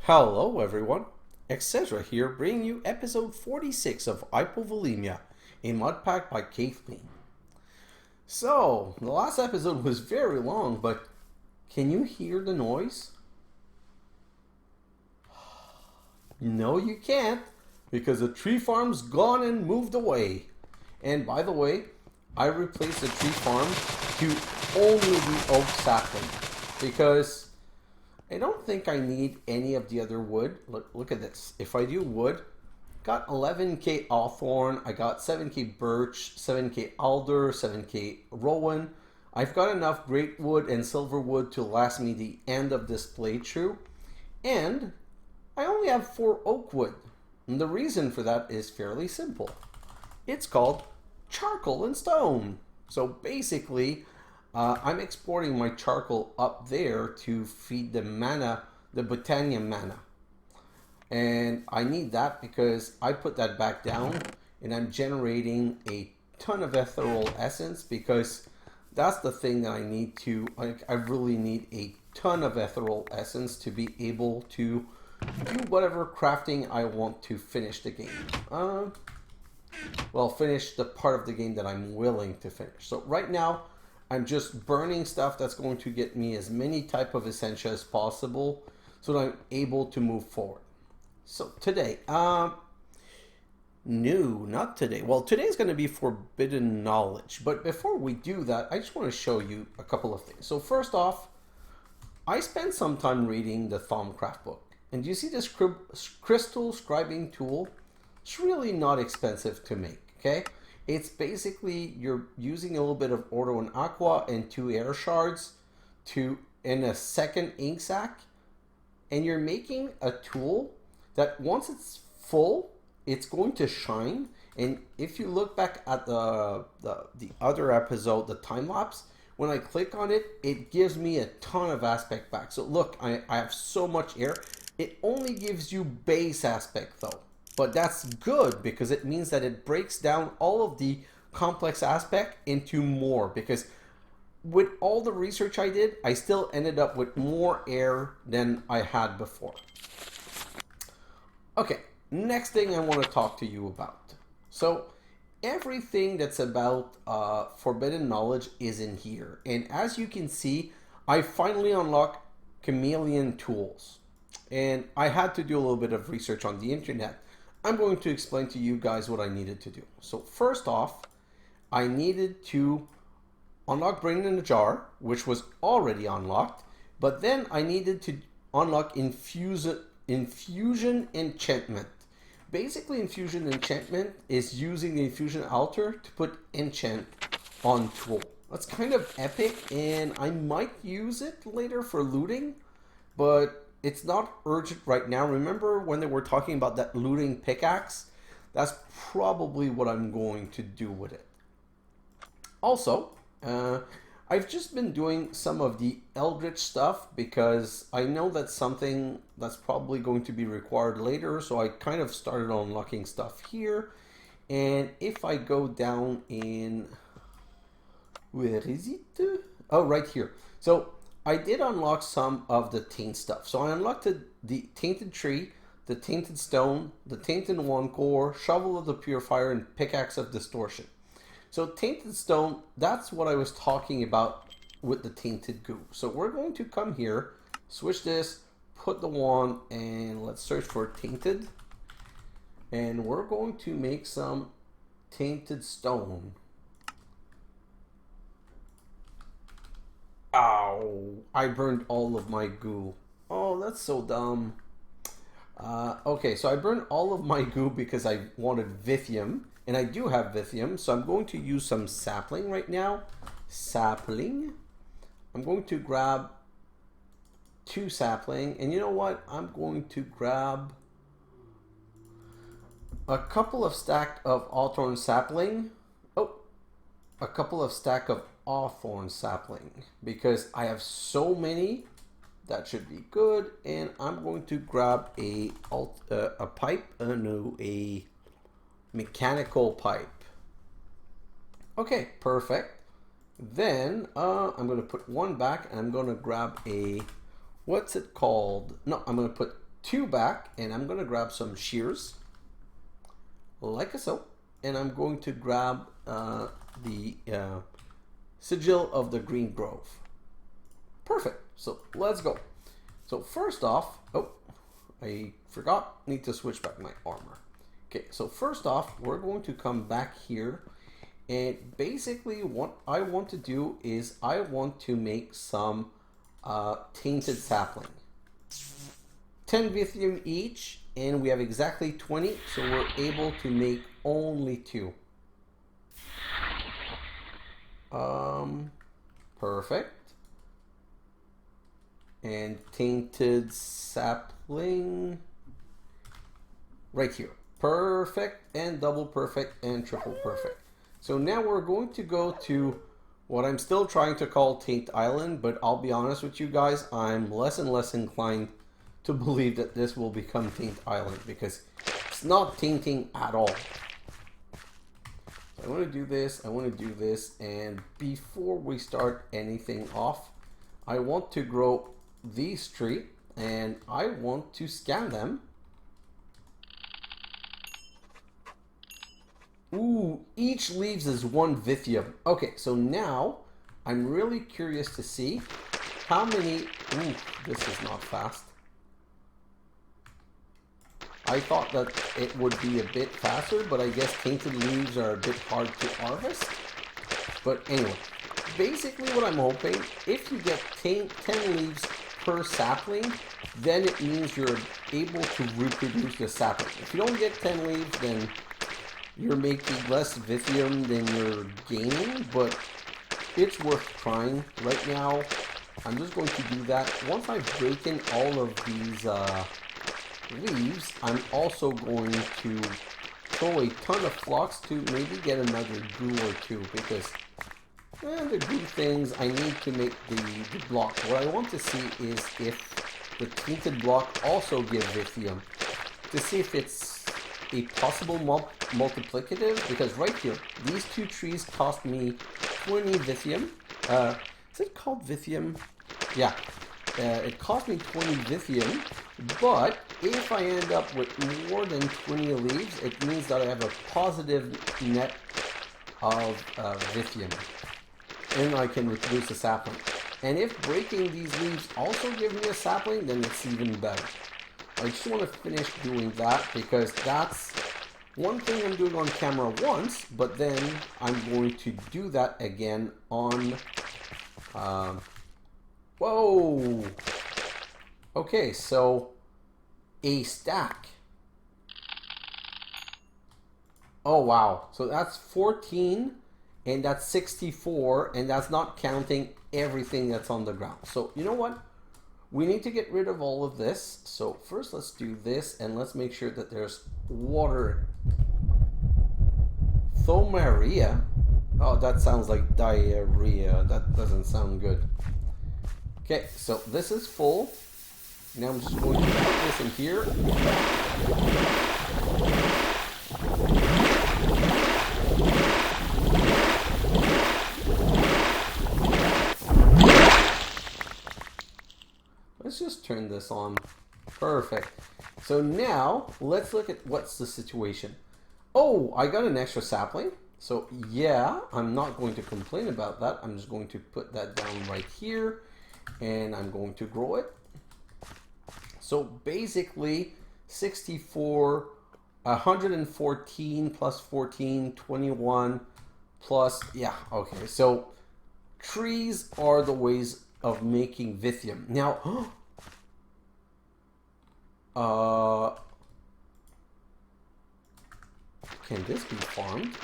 Hello everyone, xHedra here bringing you episode 46 of Hypovolemia, a Modpack by Caithleen. So, the last episode was very long, but can you hear the noise? No, you can't, because the tree farm's gone and moved away. And by the way, I replaced the tree farm to only the oak sapling, because I don't think I need any of the other wood. Look at this. If I do wood, got 11k hawthorn, I got 7k birch, 7k alder, 7k rowan. I've got enough great wood and silver wood to last me the end of this playthrough. And I only have 4 oak wood. And the reason for that is fairly simple. It's called charcoal and stone. So basically, I'm exporting my charcoal up there to feed the mana, the Botania mana. And I need that because I put that back down and I'm generating a ton of ethereal essence, because that's the thing that I need to, I really need a ton of ethereal essence to be able to do whatever crafting I want to finish the game. Well, finish the part of the game that I'm willing to finish. So right now, I'm just burning stuff that's going to get me as many type of Essentia as possible so that I'm able to move forward. So today, no, not today. Well, today is going to be forbidden knowledge. But before we do that, I just want to show you a couple of things. So first off, I spent some time reading the Thaumcraft book. And you see this Crystal Scribbing Tool? It's really not expensive to make, okay? It's basically you're using a little bit of Ordo and Aqua and 2 air shards in a second ink sac, and you're making a tool that once it's full, it's going to shine. And if you look back at the other episode, the time lapse, when I click on it, it gives me a ton of aspect back. So look, I have so much air. It only gives you base aspect though. But that's good because it means that it breaks down all of the complex aspect into more. Because with all the research I did, I still ended up with more air than I had before. Okay, next thing I want to talk to you about. So everything that's about forbidden knowledge is in here. And as you can see, I finally unlocked chameleon tools. And I had to do a little bit of research on the internet. I'm going to explain to you guys what I needed to do. So first off, I needed to unlock Brain in a Jar, which was already unlocked, but then I needed to unlock Infusion Enchantment. Basically, Infusion Enchantment is using the Infusion Altar to put enchant on tool. That's kind of epic, and I might use it later for looting, but it's not urgent right now. Remember when they were talking about that looting pickaxe? That's probably what I'm going to do with it. Also, I've just been doing some of the Eldritch stuff because I know that's something that's probably going to be required later. So I kind of started unlocking stuff here. And if I go down in... Where is it? Oh, right here. So I did unlock some of the taint stuff. So I unlocked the tainted tree, the tainted stone, the tainted one core, shovel of the purifier, and pickaxe of distortion. So tainted stone, that's what I was talking about with the tainted goo. So we're going to come here, switch this, put the wand, and let's search for tainted. And we're going to make some tainted stone. Ow, I burned all of my goo. Oh, that's so dumb. Okay, so I burned all of my goo because I wanted Vithium. And I do have Vithium, so I'm going to use some sapling right now. Sapling. I'm going to grab 2 sapling. And you know what? I'm going to grab a couple of stack of hawthorn sapling. Oh, a couple of stack of hawthorn sapling, because I have so many. That should be good. And I'm going to grab a pipe, a mechanical pipe. Okay, perfect. Then I'm going to put one back, and I'm going to grab a, what's it called? No, I'm going to put 2 back, and I'm going to grab some shears, like so, and I'm going to grab the sigil of the Green Grove. Perfect. So let's go. So first off, oh, I forgot, need to switch back my armor. Okay, so first off, we're going to come back here, and basically what I want to do is I want to make some tainted sapling. 10 Vithium each, and we have exactly 20, so we're able to make only 2. Perfect. And tainted sapling right here. Perfect, and double perfect, and triple perfect. So now we're going to go to what I'm still trying to call Taint Island, but I'll be honest with you guys, I'm less and less inclined to believe that this will become Taint Island, because it's not tainting at all. So I want to do this, I want to do this, and before we start anything off, I want to grow these 3, and I want to scan them. Ooh, each leaves is 1 Vithium. Okay, so now I'm really curious to see how many. Ooh, this is not fast. I thought that it would be a bit faster, but I guess tainted leaves are a bit hard to harvest. But anyway, basically what I'm hoping, if you get 10 leaves per sapling, then it means you're able to reproduce the sapling. If you don't get 10 leaves, then you're making less Vithium than you're gaining, but it's worth trying. Right now, I'm just going to do that. Once I've broken all of these leaves, I'm also going to throw a ton of flux to maybe get another goo or 2, because the goo things, I need to make the block. What I want to see is if the tainted block also gives Vithium, to see if it's a possible multiplicative, because right here, these 2 trees cost me 20 Vithium. Is it called Vithium? Yeah, it cost me 20 Vithium, but if I end up with more than 20 leaves, it means that I have a positive net of Vithium, and I can reproduce a sapling. And if breaking these leaves also gives me a sapling, then it's even better. I just want to finish doing that, because that's one thing I'm doing on camera once, but then I'm going to do that again on... whoa! Okay, so a stack. Oh, wow. So that's 14, and that's 64, and that's not counting everything that's on the ground. So, you know what? We need to get rid of all of this. So first let's do this, and let's make sure that there's water. Thaumaria. Oh, that sounds like diarrhea. That doesn't sound good. Okay, so this is full. Now I'm just going to put this in here. Let's just turn this on. Perfect. So now let's look at what's the situation. Oh, I got an extra sapling. So yeah, I'm not going to complain about that. I'm just going to put that down right here, and I'm going to grow it. So basically 64, 114 plus 14, 21 plus, yeah, okay. So trees are the ways of making Vithium. Now, can this be farmed?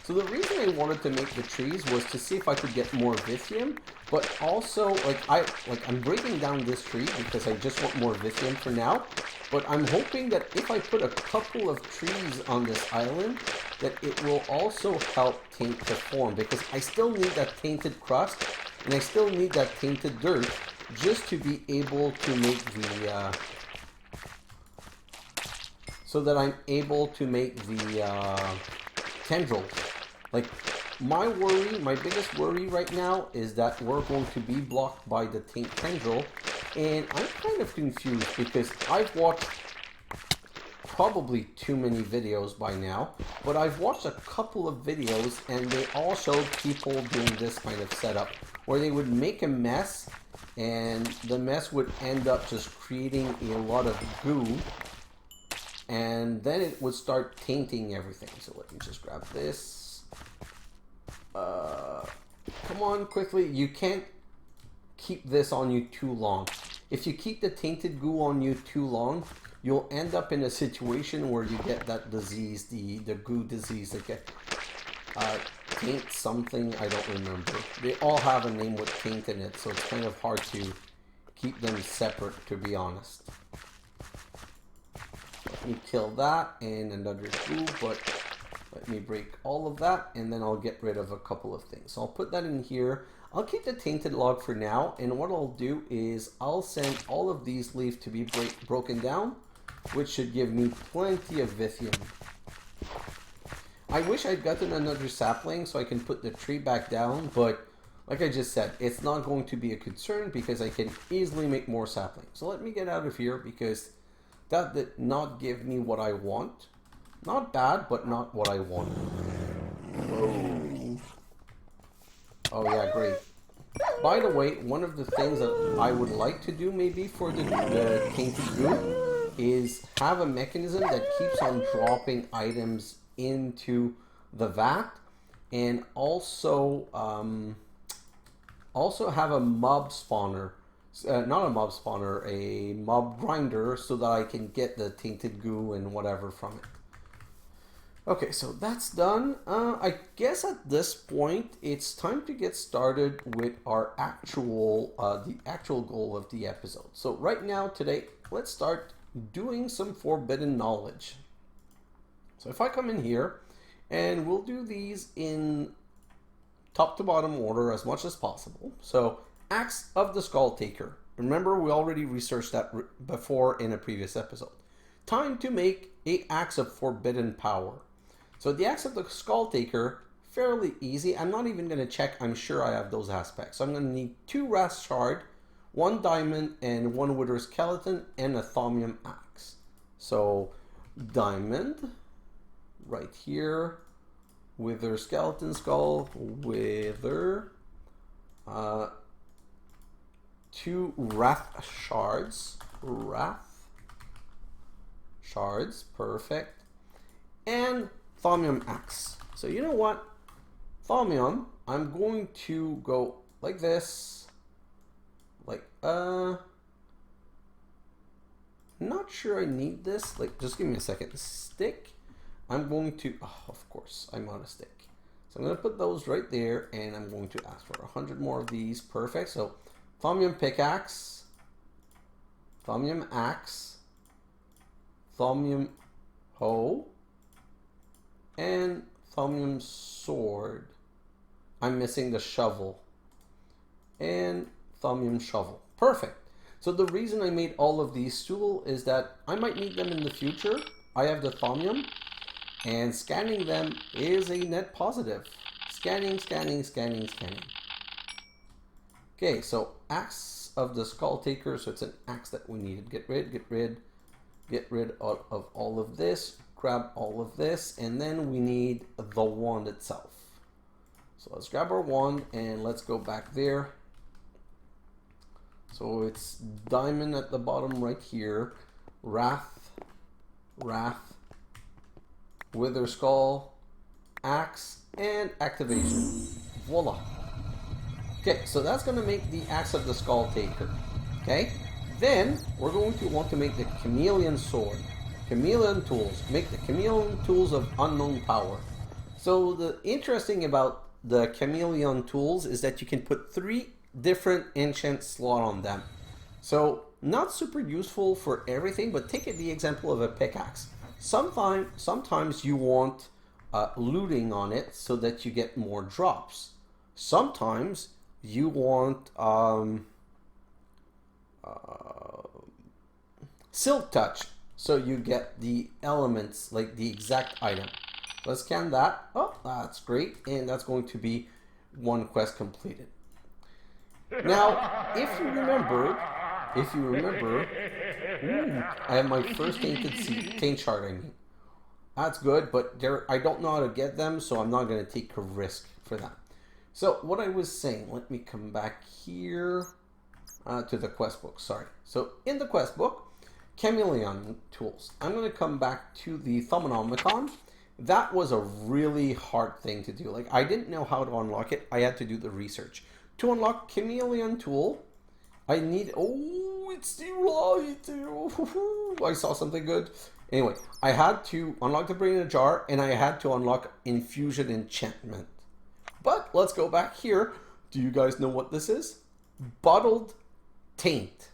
So the reason I wanted to make the trees was to see if I could get more Vithium, but also I'm breaking down this tree because I just want more Vithium for now. But I'm hoping that if I put a couple of trees on this island, that it will also help taint to form, because I still need that tainted crust and I still need that tainted dirt just to be able to make the so that I'm able to make the tendrils. Like, my biggest worry right now is that we're going to be blocked by the Taint Tendril, And I'm kind of confused because I've watched probably too many videos by now, but I've watched a couple of videos and they all showed people doing this kind of setup where they would make a mess and the mess would end up just creating a lot of goo, and then it would start tainting everything. So let me just grab this. Come on, quickly. You can't keep this on you too long. If you keep the tainted goo on you too long, you'll end up in a situation where you get that disease, the goo disease, like taint something, I don't remember. They all have a name with taint in it, so it's kind of hard to keep them separate, to be honest. Let me kill that and another goo, but let me break all of that and then I'll get rid of a couple of things. So I'll put that in here. I'll keep the tainted log for now, and what I'll do is I'll send all of these leaves to be broken down, which should give me plenty of lithium. I wish I'd gotten another sapling so I can put the tree back down, but like I just said, it's not going to be a concern because I can easily make more saplings. So let me get out of here because that did not give me what I want. Not bad, but not what I want. Whoa. Oh yeah, great. By the way, one of the things that I would like to do maybe for the Tainted Goo is have a mechanism that keeps on dropping items into the vat, and also have a mob spawner, not a mob spawner, a mob grinder, so that I can get the tainted goo and whatever from it. Okay, so that's done. I guess at this point it's time to get started with our actual the actual goal of the episode. So right now, today, let's start doing some forbidden knowledge. So if I come in here, and we'll do these in top to bottom order as much as possible. So Axe of the Skull Taker. Remember, we already researched that before in a previous episode. Time to make a Axe of Forbidden Power. So the Axe of the Skull Taker, fairly easy. I'm not even going to check. I'm sure I have those aspects. So I'm going to need 2 Wrath Shard, 1 Diamond, and 1 Wither Skeleton, and a Thaumium Axe. So Diamond, right here, Wither Skeleton Skull, Wither, 2 Wrath Shards, perfect, and Thaumium Axe. So you know what? Thaumium, I'm going to go like this. Like, not sure I need this. Like, just give me a second. Stick. I'm going to, oh, of course, I'm out of stick. So I'm going to put those right there, and I'm going to ask for 100 more of these. Perfect. So, Thaumium Pickaxe, Thaumium Axe, Thaumium Hoe, and Thaumium Sword. I'm missing the shovel. And Thaumium Shovel. Perfect. So the reason I made all of these tools is that I might need them in the future. I have the Thaumium, and scanning them is a net positive. Scanning. Okay, so Axe of the Skull Taker. So it's an axe that we need. Get rid of all of this. Grab all of this, and then we need the wand itself. So let's grab our wand and let's go back there. So it's diamond at the bottom right here, Wrath, Wither Skull, Axe, and activation. Voila. Okay, so that's going to make the Axe of the Skull Taker. Okay, then we're going to want to make the Chameleon Sword. Chameleon Tools. Make the Chameleon Tools of Unknown Power. So the interesting about the Chameleon Tools is that you can put 3 different enchant slots on them. So not super useful for everything, but take the example of a pickaxe. Sometimes you want looting on it so that you get more drops. Sometimes you want Silk Touch, so you get the elements, like the exact item. Let's scan that. Oh, that's great. And that's going to be 1 quest completed. Now, if you remember, if you remember, ooh, I have my first taint shard, I mean. That's good, but I don't know how to get them, so I'm not going to take a risk for that. So what I was saying, let me come back here to the quest book, sorry. So in the quest book, chameleon tools. I'm going to come back to the Thaumanomicon. That was a really hard thing to do. Like, I didn't know how to unlock it. I had to do the research. To unlock chameleon tool, I need, oh, it's the right. I saw something good. Anyway, I had to unlock the brain in a jar, and I had to unlock infusion enchantment. But let's go back here. Do you guys know what this is? Bottled taint.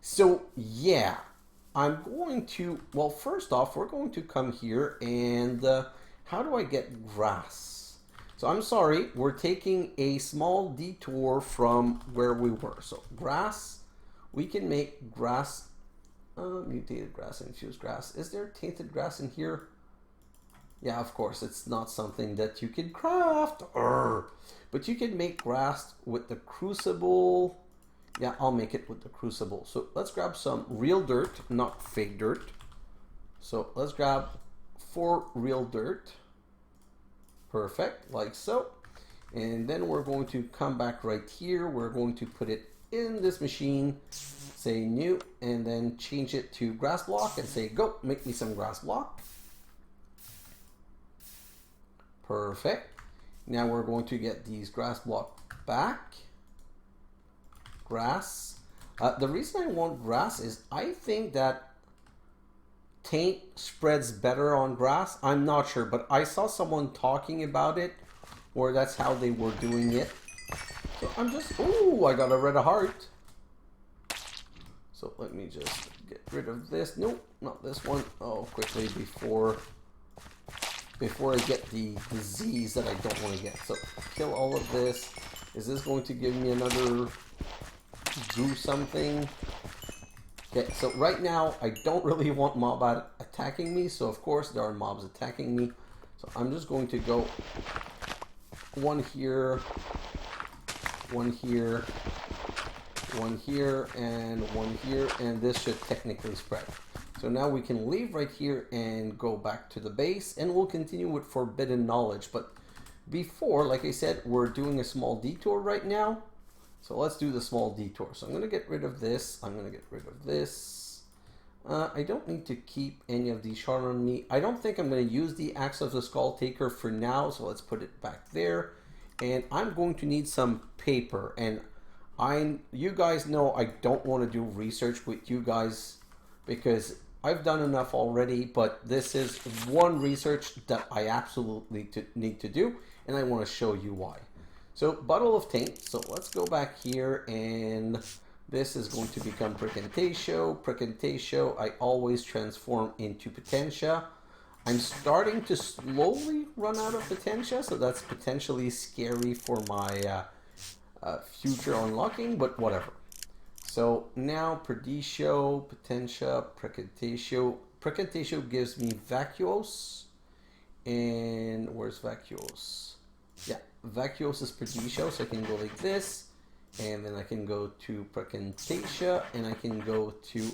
So yeah, I'm going to, well, first off, we're going to come here and how do I get grass? So I'm sorry, we're taking a small detour from where we were. So grass, we can make grass, mutated grass, infused grass. Is there tainted grass in here? Yeah, of course, it's not something that you can craft. But you can make grass with the crucible. Yeah, I'll make it with the crucible. So let's grab some real dirt, not fake dirt. So let's grab 4 real dirt. Perfect, like so. And then we're going to come back right here. We're going to put it in this machine, say new, and then change it to grass block and say, go, make me some grass block. Perfect. Now we're going to get these grass block back. Grass. The reason I want grass is I think that taint spreads better on grass. I'm not sure, but I saw someone talking about it, or that's how they were doing it. So I'm just, ooh, I got a red heart. So let me just get rid of this. Nope, not this one. Oh, quickly before I get the disease that I don't want to get. So kill all of this. Is this going to give me another do something? Okay, so right now I don't really want mob attacking me, so of course there are mobs attacking me. So I'm just going to go one here, one here, one here, and one here, and this should technically spread. So now we can leave right here and go back to the base, and we'll continue with forbidden knowledge. But before, like I said, we're doing a small detour right now. So let's do the small detour. So I'm going to get rid of this. I'm going to get rid of this. I don't need to keep any of these shards on me. I don't think I'm going to use the Axe of the Skull Taker for now. So let's put it back there. And I'm going to need some paper. And you guys know I don't want to do research with you guys because I've done enough already. But this is one research that I absolutely need to do. And I want to show you why. So, bottle of taint. So, let's go back here, and this is going to become Precantatio. Precantatio, I always transform into Potentia. I'm starting to slowly run out of Potentia, so that's potentially scary for my future unlocking, but whatever. So, now Perditio, Potentia, Precantatio. Precantatio gives me Vacuos, and where's Vacuos? Yeah. Vacuos is Perditio, so I can go like this, and then I can go to Precantatia, and I can go to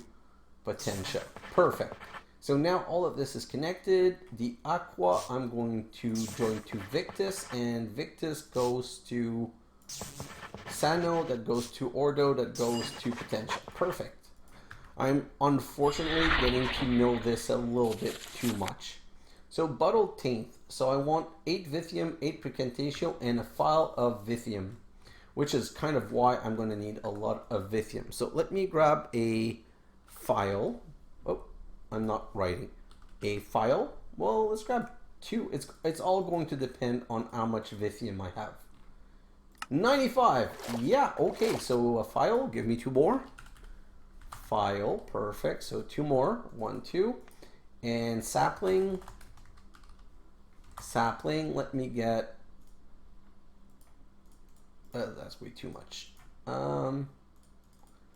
Potentia. Perfect. So now all of this is connected. The Aqua, I'm going to join to Victus, and Victus goes to Sano, that goes to Ordo, that goes to Potentia. Perfect. I'm unfortunately getting to know this a little bit too much. So bottled taint. So I want 8 Vithium, 8 Precantatio, and a file of Vithium, which is kind of why I'm going to need a lot of Vithium. So let me grab a file. Oh, I'm not writing. A file. Well, let's grab 2. It's all going to depend on how much Vithium I have. 95. Yeah, okay. So a file. Give me 2 more. File. Perfect. So 2 more. 1, 2. And sapling. Sapling, let me get, that's way too much,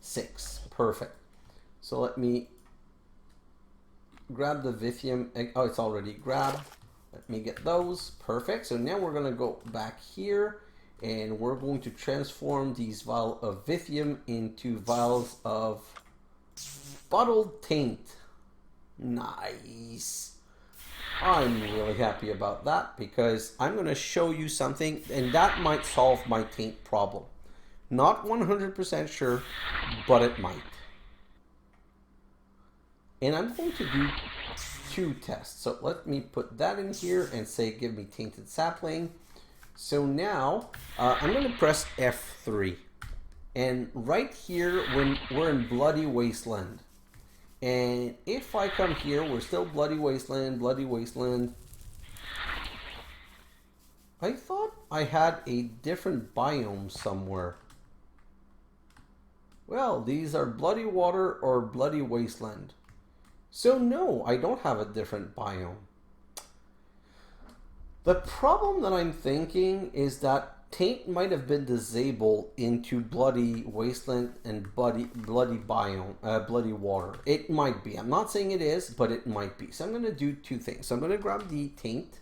6, perfect. So let me grab the Vithium, oh, it's already grabbed. Let me get those, perfect. So now we're going to go back here, and we're going to transform these vials of Vithium into vials of bottled taint. Nice. I'm really happy about that because I'm going to show you something, and that might solve my taint problem. Not 100% sure, but it might. And I'm going to do 2 tests. So let me put that in here and say give me tainted sapling. So now I'm going to press F3. And right here, when we're in Bloody Wasteland. And if I come here, we're still Bloody Wasteland, Bloody Wasteland. I thought I had a different biome somewhere. Well, these are Bloody Water or Bloody Wasteland. So no, I don't have a different biome. The problem that I'm thinking is that taint might have been disabled into Bloody Wasteland and Bloody biome, Bloody Water. It might be. I'm not saying it is, but it might be. So I'm going to do 2 things. So I'm going to grab the taint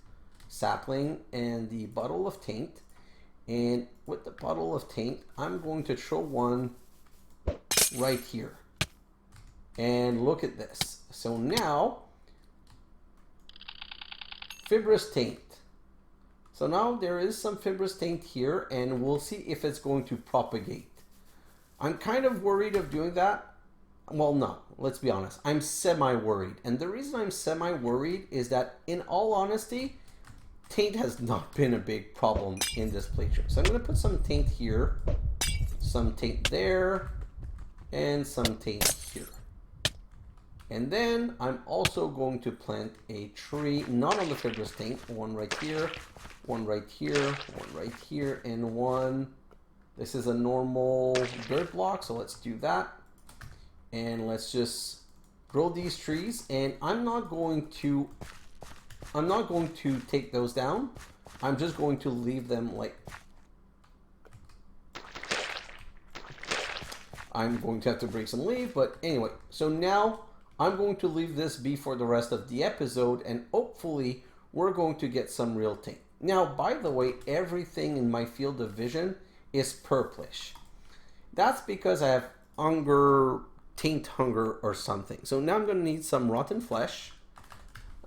sapling and the bottle of taint. And with the bottle of taint, I'm going to throw one right here. And look at this. So now, fibrous taint. So now there is some fibrous taint here, and we'll see if it's going to propagate. I'm kind of worried of doing that. Well, no, let's be honest. I'm semi-worried. And the reason I'm semi-worried is that, in all honesty, taint has not been a big problem in this playthrough. So I'm going to put some taint here, some taint there, and some taint here. And then I'm also going to plant a tree, not on the fibrous taint, one right here, one right here, one right here, and one. This is a normal dirt block, so let's do that. And let's just grow these trees. And I'm not going to take those down. I'm just going to leave them like. I'm going to have to break some leaves, but anyway. So now I'm going to leave this be for the rest of the episode, and hopefully we're going to get some real taint. Now, by the way, everything in my field of vision is purplish. That's because I have hunger, taint hunger or something. So now I'm going to need some rotten flesh.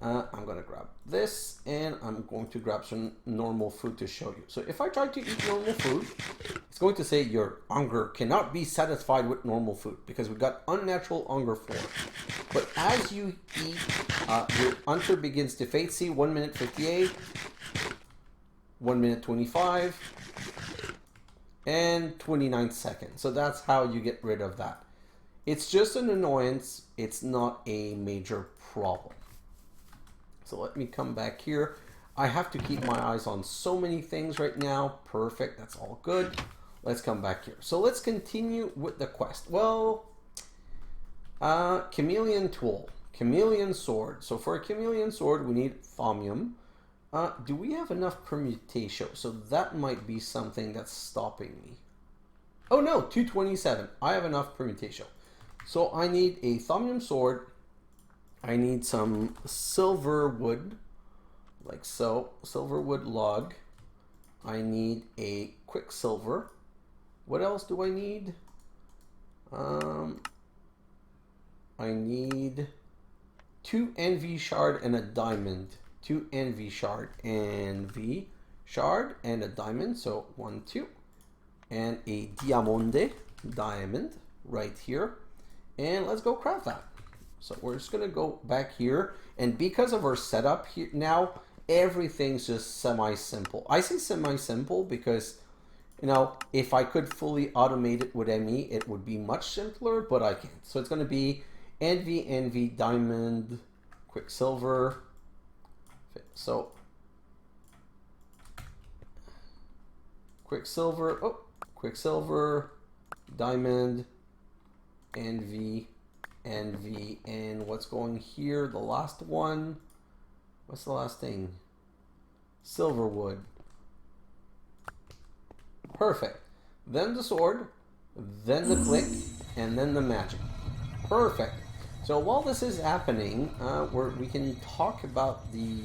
I'm going to grab this, and I'm going to grab some normal food to show you. So if I try to eat normal food, it's going to say your hunger cannot be satisfied with normal food because we've got unnatural hunger for it. But as you eat, your hunger begins to fade. See, 1 minute 58, 1 minute 25, and 29 seconds. So that's how you get rid of that. It's just an annoyance. It's not a major problem. So let me come back here. I have to keep my eyes on so many things right now. Perfect. That's all good. Let's come back here. So let's continue with the quest. Well, chameleon tool, chameleon sword. So for a chameleon sword, we need thaumium. Do we have enough permutation? So that might be something that's stopping me. Oh no, 227. I have enough permutation. So I need a thaumium sword. I need some silver wood, like so, silver wood log. I need a quicksilver. What else do I need? I need 2 envy shard and a diamond. 2 envy shard and a diamond. So 1, 2, and a diamante diamond right here. And let's go craft that. So we're just going to go back here, and because of our setup here now, everything's just semi-simple. I say semi-simple because, you know, if I could fully automate it with ME, it would be much simpler, but I can't. So it's going to be envy, diamond, quicksilver. So quicksilver, diamond, envy, and what's going here, the last one, what's the last thing? Silver wood. Perfect. Then the sword, then the click, and then the magic. Perfect. So while this is happening, we can talk about the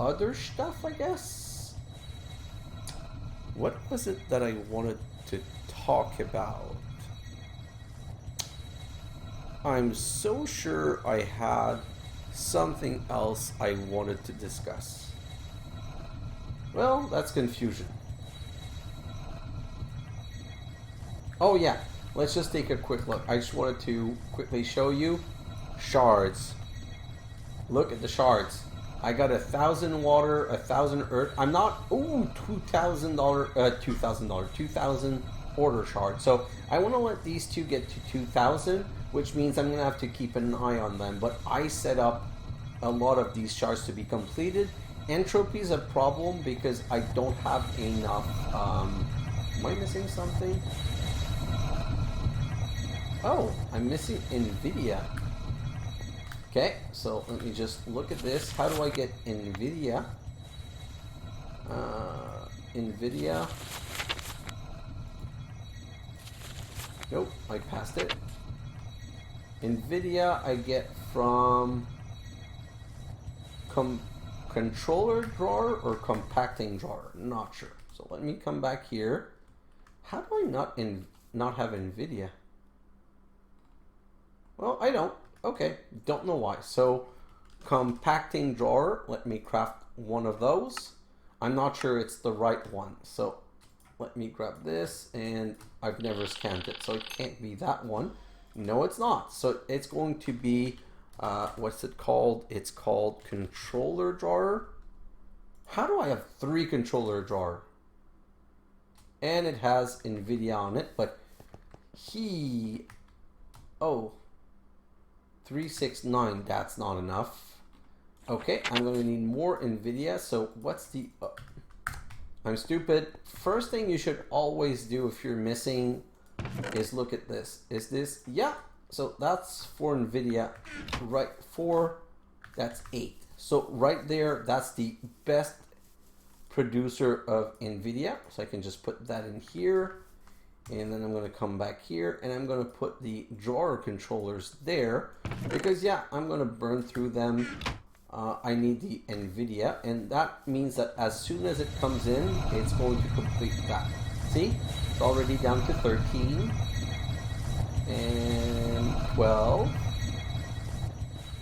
other stuff, I guess. What was it that I wanted to talk about? I'm so sure I had something else I wanted to discuss. Well, that's confusion. Oh yeah, let's just take a quick look. I just wanted to quickly show you shards. Look at the shards. I got 1,000 water, 1,000 earth. I'm not, ooh, $2,000 order shard. So I want to let these two get to 2,000, which means I'm going to have to keep an eye on them. But I set up a lot of these shards to be completed. Entropy is a problem because I don't have enough. Am I missing something? Oh, I'm missing NVIDIA. Okay, so let me just look at this. How do I get NVIDIA? NVIDIA. Nope, I passed it. NVIDIA I get from controller drawer or compacting drawer. Not sure. So let me come back here. How do I not have NVIDIA? Well, I don't. Okay, don't know why. So, compacting drawer, let me craft one of those. I'm not sure it's the right one. So, let me grab this, and I've never scanned it, so it can't be that one. No, it's not. So, it's going to be, what's it called? It's called controller drawer. How do I have 3 controller drawer? And it has NVIDIA on it, but oh, 369, that's not enough. Okay, I'm going to need more NVIDIA. So what's the... I'm stupid. First thing you should always do if you're missing is look at this. Is this... Yeah, so that's for NVIDIA. Right, 4, that's 8. So right there, that's the best producer of NVIDIA. So I can just put that in here. And then I'm going to come back here and I'm going to put the drawer controllers there because yeah, I'm going to burn through them. I need the NVIDIA, and that means that as soon as it comes in, it's going to complete that. See, it's already down to 13 and 12.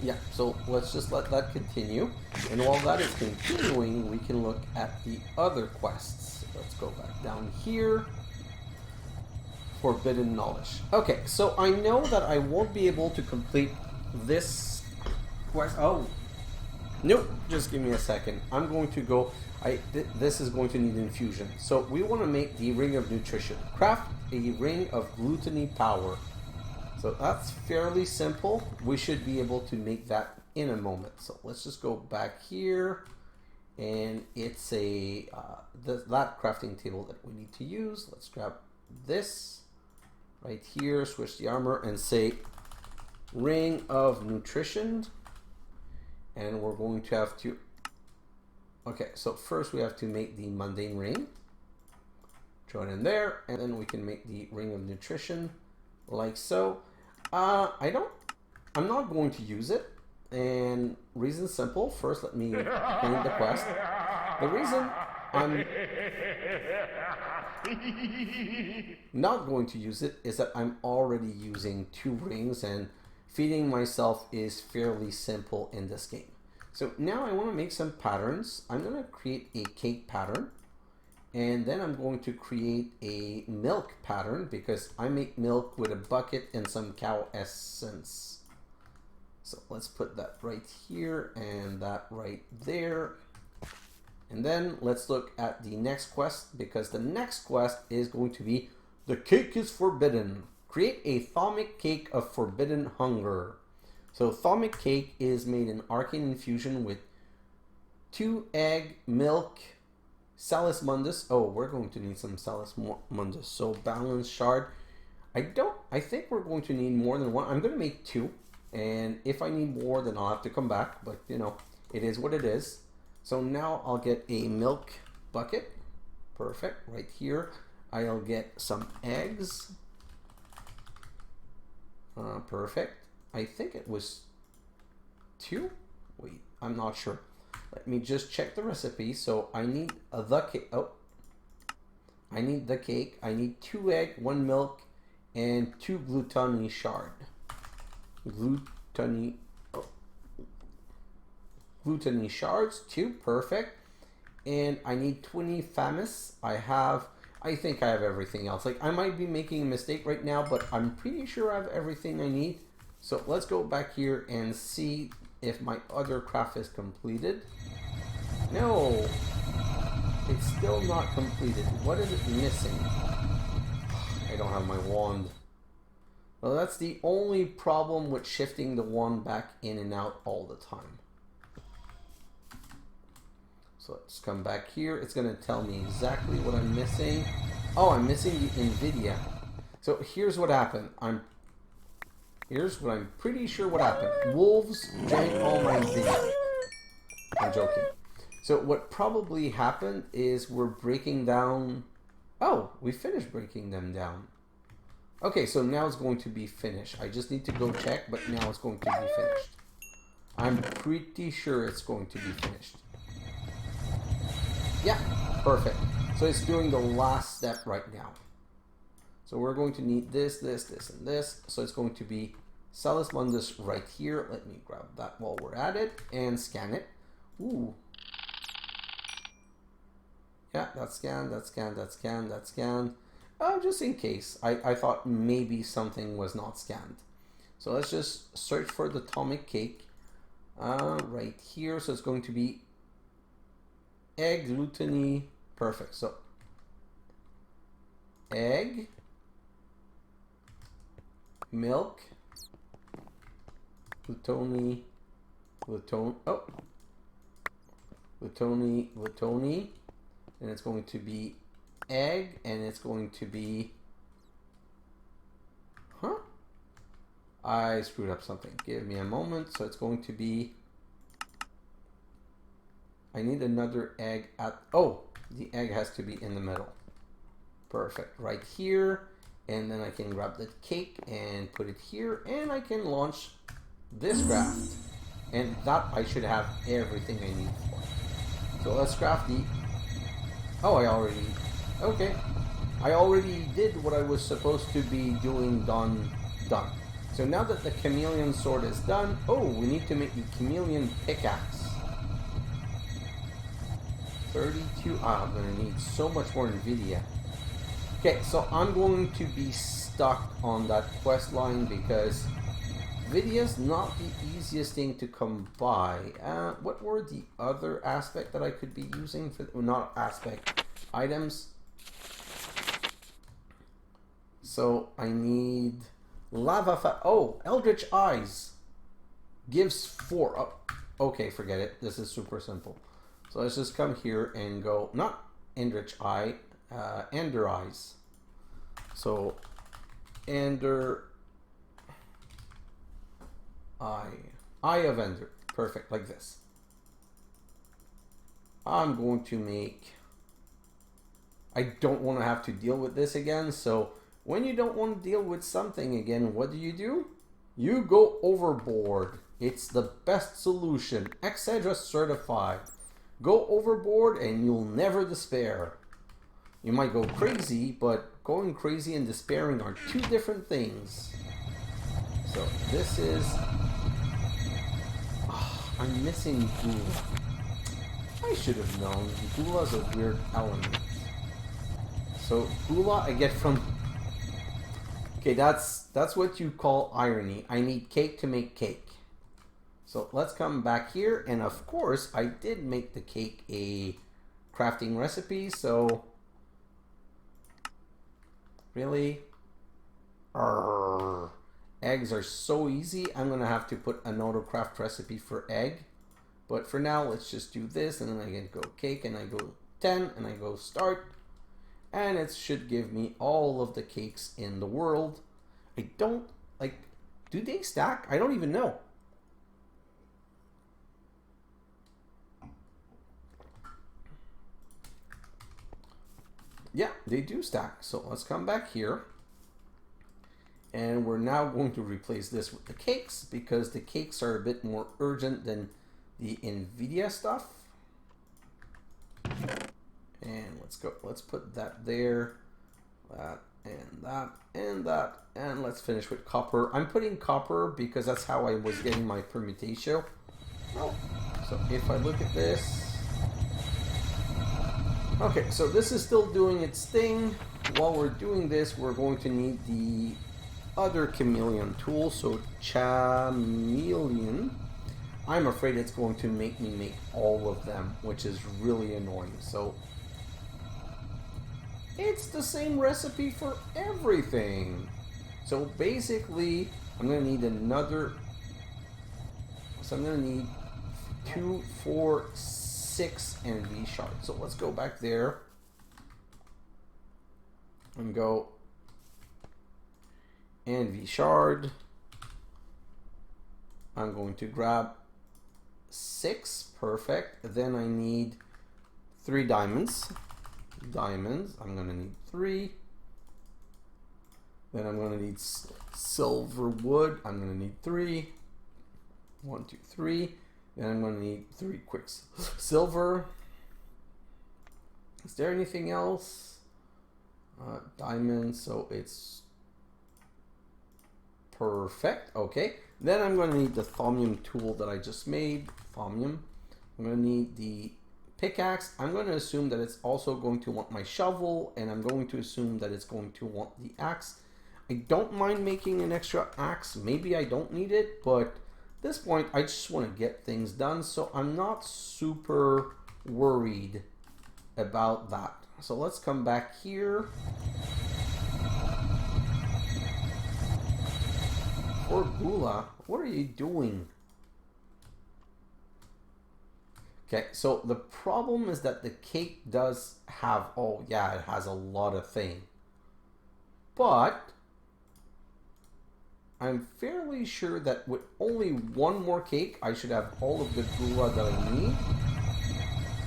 Yeah, so let's just let that continue. And while that is continuing, we can look at the other quests. Let's go back down here. Forbidden knowledge. Okay, so I know that I won't be able to complete this quest. Oh, nope. Just give me a second. I'm going to go. This is going to need infusion. So we want to make the ring of nutrition. Craft a ring of gluttony power. So that's fairly simple. We should be able to make that in a moment. So let's just go back here, and it's a that crafting table that we need to use. Let's grab this. Right here, switch the armor and say ring of nutrition. And we're going to have to, okay, so first we have to make the mundane ring. Throw it in there, and then we can make the ring of nutrition like so. I'm not going to use it. And reason simple, first let me find the quest. The reason I'm not going to use it is that I'm already using 2 rings and feeding myself is fairly simple in this game. So now I want to make some patterns. I'm going to create a cake pattern, and then I'm going to create a milk pattern because I make milk with a bucket and some cow essence. So let's put that right here and that right there. And then let's look at the next quest, because the next quest is going to be the cake is forbidden. Create a thaumic cake of forbidden hunger. So thaumic cake is made in arcane infusion with 2 egg, milk, Salus Mundus. Oh, we're going to need some Salus Mundus. So balance shard. I think we're going to need more than 1. I'm going to make 2. And if I need more, then I'll have to come back. But, you know, it is what it is. So now I'll get a milk bucket. Perfect. Right here. I'll get some eggs. Perfect. I think it was 2. Wait, I'm not sure. Let me just check the recipe. So I need the cake. Oh, I need the cake. I need 2 egg, 1 milk, and 2 gluttony shard. Gluttony shards, 2, perfect. And I need 20 famus. I think I have everything else. Like, I might be making a mistake right now, but I'm pretty sure I have everything I need. So let's go back here and see if my other craft is completed. No, it's still not completed. What is it missing? I don't have my wand. Well, that's the only problem with shifting the wand back in and out all the time. So let's come back here. It's going to tell me exactly what I'm missing. Oh, I'm missing the Nvidia. So here's what happened. Here's what I'm pretty sure what happened. Wolves drank all my Nvidia. I'm joking. So what probably happened is we're breaking down... Oh, we finished breaking them down. Okay, so now it's going to be finished. I just need to go check, but now it's going to be finished. I'm pretty sure it's going to be finished. Yeah, perfect. So it's doing the last step right now. So we're going to need this, this, this, and this. So it's going to be Salus Mundus right here. Let me grab that while we're at it and scan it. Ooh. Yeah, that's scanned, that's scanned, that's scanned, that's scanned. Just in case. I thought maybe something was not scanned. So let's just search for the atomic cake right here. So it's going to be egg, gluttony, perfect. So egg, milk, gluttony, gluttony, and it's going to be egg, and it's going to be, I screwed up something. Give me a moment. So it's going to be, I need another egg at, oh, the egg has to be in the middle. Perfect, right here. And then I can grab the cake and put it here, and I can launch this craft. And that I should have everything I need for. So let's craft the, oh, okay. I already did what I was supposed to be doing, done. So now that the chameleon sword is done, oh, we need to make the chameleon pickaxe. 32, I'm going to need so much more Nvidia. Okay, so I'm going to be stuck on that quest line because Nvidia's not the easiest thing to come by. What were the other aspect that I could be using for, well, not aspect, items? So I need lava oh, Eldritch Eyes gives 4. Oh, okay, forget it. This is super simple. So let's just come here and go, not Eldritch Eye, Ender Eyes. So Ender Eye of Ender. Perfect, like this. I'm going to make, I don't want to have to deal with this again. So when you don't want to deal with something again, what do? You go overboard. It's the best solution. xHedra certified. Go overboard and you'll never despair. You might go crazy, but going crazy and despairing are two different things. So this is, I'm missing Gula. I should have known. Gula's a weird element. So Gula I get from, okay, that's what you call irony. I need cake to make cake. So let's come back here, and of course I did make the cake a crafting recipe, so really, eggs are so easy. I'm gonna have to put an auto craft recipe for egg, but for now let's just do this, and then I can go cake, and I go 10, and I go start, and it should give me all of the cakes in the world. I don't, like, do they stack? I don't even know. Yeah, they do stack. So let's come back here. And we're now going to replace this with the cakes because the cakes are a bit more urgent than the Nvidia stuff. And let's go. Let's put that there. That and that and that. And let's finish with copper. I'm putting copper because that's how I was getting my permutation. So if I look at this. Okay, so this is still doing its thing. While we're doing this, we're going to need the other chameleon tool. So chameleon. I'm afraid it's going to make me make all of them, which is really annoying. So it's the same recipe for everything. So basically, I'm going to need another. So I'm going to need 2, 4, 6 NV shards. So let's go back there and go NV shard. I'm going to grab 6, perfect. Then I need 3 diamonds. I'm going to need 3. Then I'm going to need silver wood. I'm going to need 3. 1, 2, 3. Then I'm going to need 3 silver. Is there anything else? Diamond, so it's perfect. Okay. Then I'm going to need the thaumium tool that I just made. Thaumium. I'm going to need the pickaxe. I'm going to assume that it's also going to want my shovel, and I'm going to assume that it's going to want the axe. I don't mind making an extra axe. Maybe I don't need it, but at this point I just want to get things done, so I'm not super worried about that. So let's come back here. Poor Gula, what are you doing? Okay, so the problem is that the cake does have, oh yeah, it has a lot of thing. But I'm fairly sure that with only one more cake, I should have all of the gula that I need.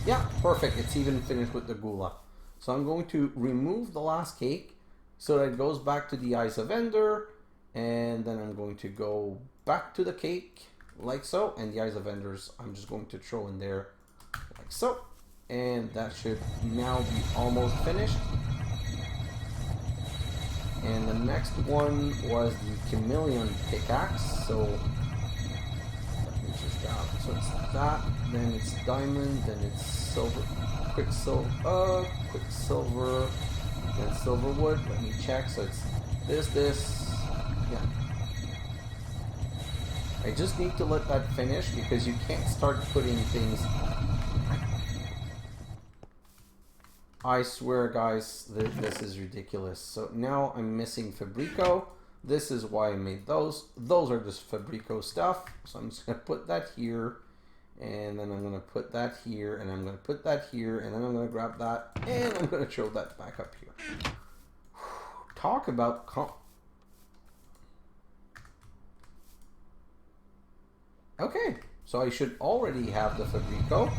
Yeah, perfect. It's even finished with the gula. So I'm going to remove the last cake so that it goes back to the eyes of Ender. And then I'm going to go back to the cake like so. And the eyes of Enders, I'm just going to throw in there like so. And that should now be almost finished. And the next one was the chameleon pickaxe. So let me just grab. So it's that, then it's diamond, then it's silver, quicksilver, then silver wood. Let me check. So it's this. Yeah. I just need to let that finish because you can't start putting things. I swear, guys, this is ridiculous. So now I'm missing Fabrico. This is why I made those. Those are just Fabrico stuff. So I'm just going to put that here. And then I'm going to put that here. And I'm going to put that here. And then I'm going to grab that. And I'm going to throw that back up here. Talk about... Okay. So I should already have the Fabrico.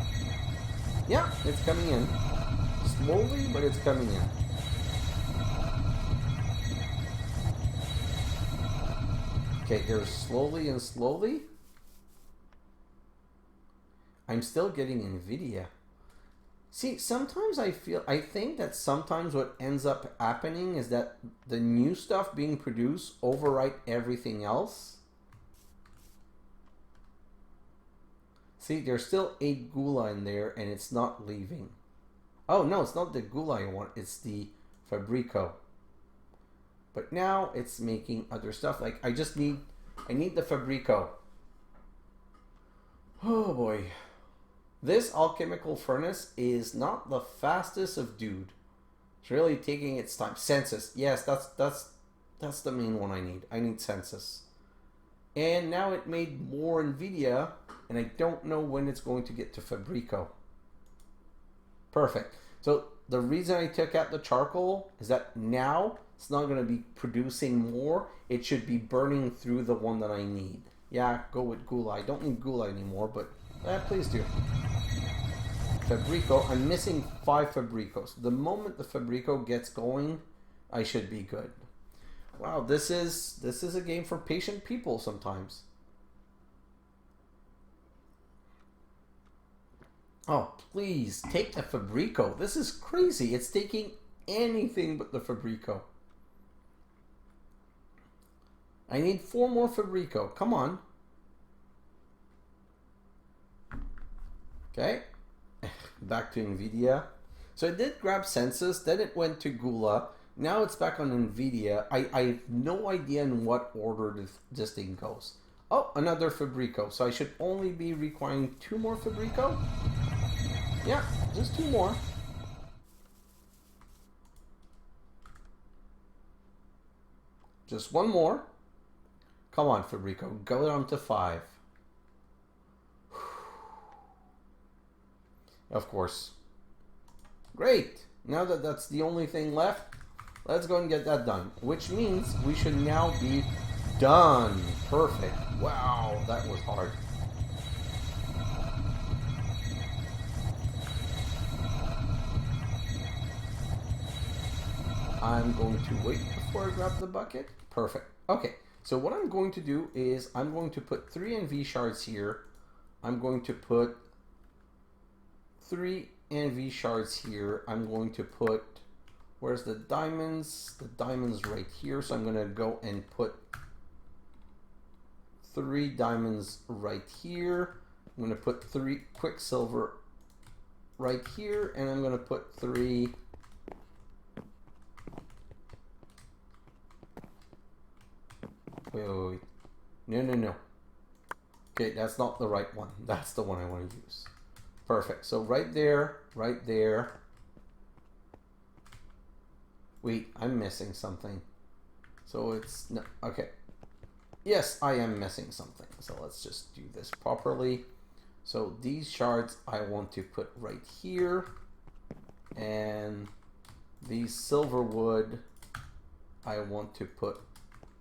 Yeah, it's coming in. Slowly, but it's coming in. Okay, there's slowly and slowly. I'm still getting NVIDIA. See, sometimes I think that sometimes what ends up happening is that the new stuff being produced overwrite everything else. See, there's still 8 gula in there and it's not leaving. Oh no, it's not the gula I want, it's the Fabrico. But now it's making other stuff. Like I need the Fabrico. Oh boy. This alchemical furnace is not the fastest of dude. It's really taking its time. Census. Yes, that's the main one I need. I need census. And now it made more NVIDIA, and I don't know when it's going to get to Fabrico. Perfect. So the reason I took out the charcoal is that now it's not going to be producing more. It should be burning through the one that I need. Yeah, go with gula. I don't need gula anymore, but please do. Fabrico. I'm missing 5 Fabricos. The moment the Fabrico gets going, I should be good. Wow, this is a game for patient people sometimes. Oh, please, take the Fabrico. This is crazy. It's taking anything but the Fabrico. I need 4 more Fabrico. Come on. Okay. Back to NVIDIA. So I did grab Census, then it went to Gula. Now it's back on NVIDIA. I have no idea in what order this thing goes. Oh, another Fabrico. So I should only be requiring 2 more Fabrico? Yeah, just 2 more. Just 1 more. Come on, Fabrico. Go down to 5. Of course. Great. Now that that's the only thing left, let's go and get that done. Which means we should now be done. Perfect. Wow, that was hard. I'm going to wait before I grab the bucket. Perfect. Okay, so what I'm going to do is I'm going to put 3 NV shards here. I'm going to put 3 NV shards here. I'm going to put, where's the diamonds? The diamonds right here. So I'm going to go and put 3 diamonds right here. I'm going to put 3 quicksilver right here. And I'm going to put 3 wait. No. Okay, that's not the right one. That's the one I want to use. Perfect. So right there, right there. Wait, I'm missing something. So it's no, okay. Yes, I am missing something. So let's just do this properly. So these shards I want to put right here, and these silver wood I want to put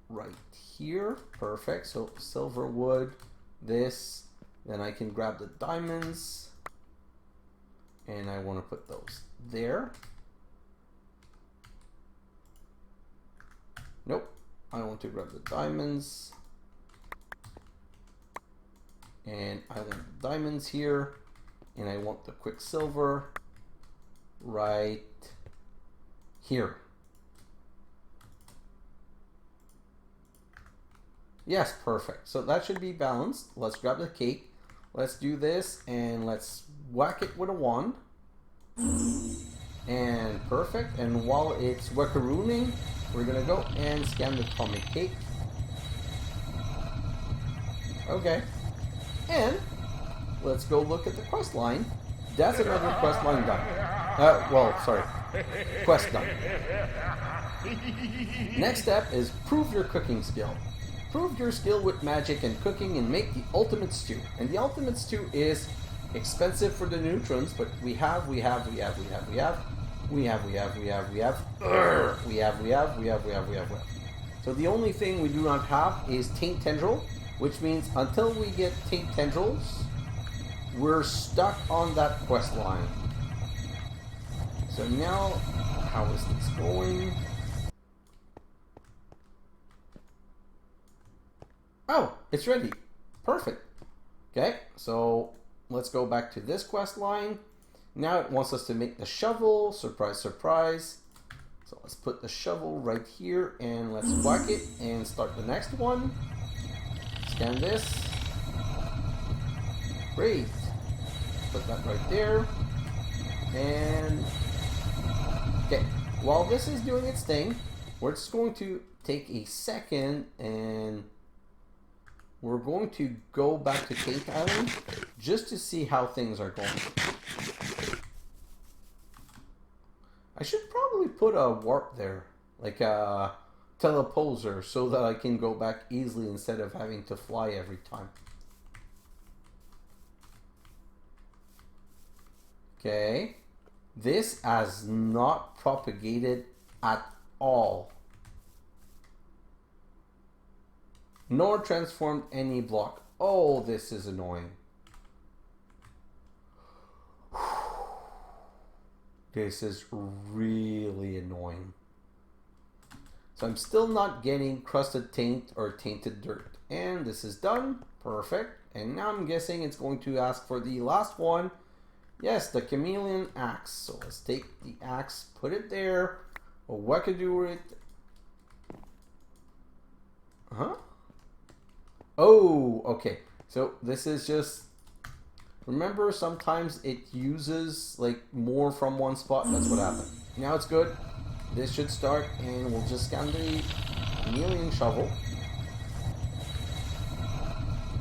right here. Perfect. So silver wood, this, then I can grab the diamonds. And I want to put those there. Nope. I want to grab the diamonds. And I want the diamonds here. And I want the quicksilver right here. Yes, perfect. So that should be balanced. Let's grab the cake. Let's do this and let's whack it with a wand. And perfect. And while it's wackarooning, we're gonna go and scan the comic cake. Okay. And let's go look at the quest line. That's another quest line done. Quest done. Next step is prove your cooking skill. Prove your skill with magic and cooking and make the ultimate stew. And the ultimate stew is expensive for the neutrons, but we have. So the only thing we do not have is Taint Tendril, which means until we get Taint Tendrils, we're stuck on that quest line. So now, how is this going? Oh, it's ready. Perfect. Okay, so let's go back to this quest line. Now it wants us to make the shovel. Surprise, surprise. So let's put the shovel right here and let's whack it and start the next one. Scan this. Great. Put that right there. And okay, while this is doing its thing, we're just going to take a second and we're going to go back to Taint Island just to see how things are going. I should probably put a warp there, like a teleposer, so that I can go back easily instead of having to fly every time. Okay, this has not propagated at all, nor transformed any block. Oh, this is annoying. This is really annoying. So I'm still not getting crusted taint or tainted dirt. And this is done. Perfect. And now I'm guessing it's going to ask for the last one. Yes, the chameleon axe. So let's take the axe, put it there. What could do with it? Huh? Oh, okay. So this is just, remember, sometimes it uses like more from one spot. That's what happened. Now it's good. This should start, and we'll just scan the chameleon shovel.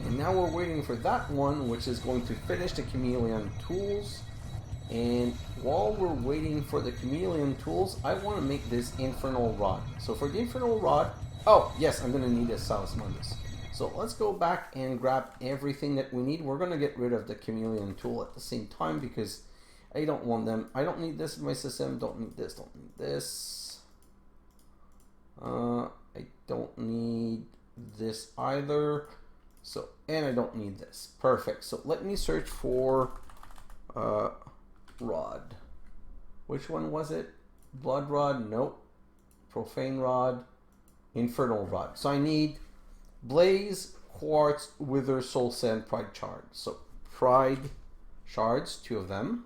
And now we're waiting for that one, which is going to finish the chameleon tools. And while we're waiting for the chameleon tools, I want to make this infernal rod. So for the infernal rod, oh yes, I'm going to need a Salus Mundus. So let's go back and grab everything that we need. We're going to get rid of the chameleon tool at the same time because I don't want them. I don't need this in my system. Don't need this. Don't need this. I don't need this either. So, and I don't need this. Perfect. So let me search for rod. Which one was it? Blood rod? Nope. Profane rod. Infernal rod. So I need blaze, quartz, wither, soul sand, pride shard. So pride shards, 2 of them.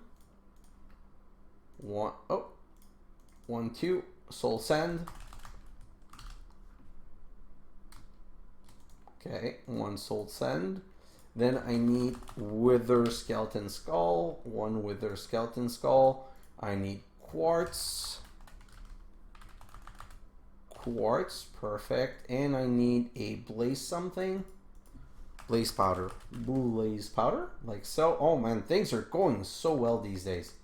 One, 2. Soul sand. Okay, 1 soul sand. Then I need wither skeleton skull. 1 wither skeleton skull. I need quartz. Quartz, perfect. And I need a blaze something. Blaze powder. Blaze powder, like so. Oh man, things are going so well these days.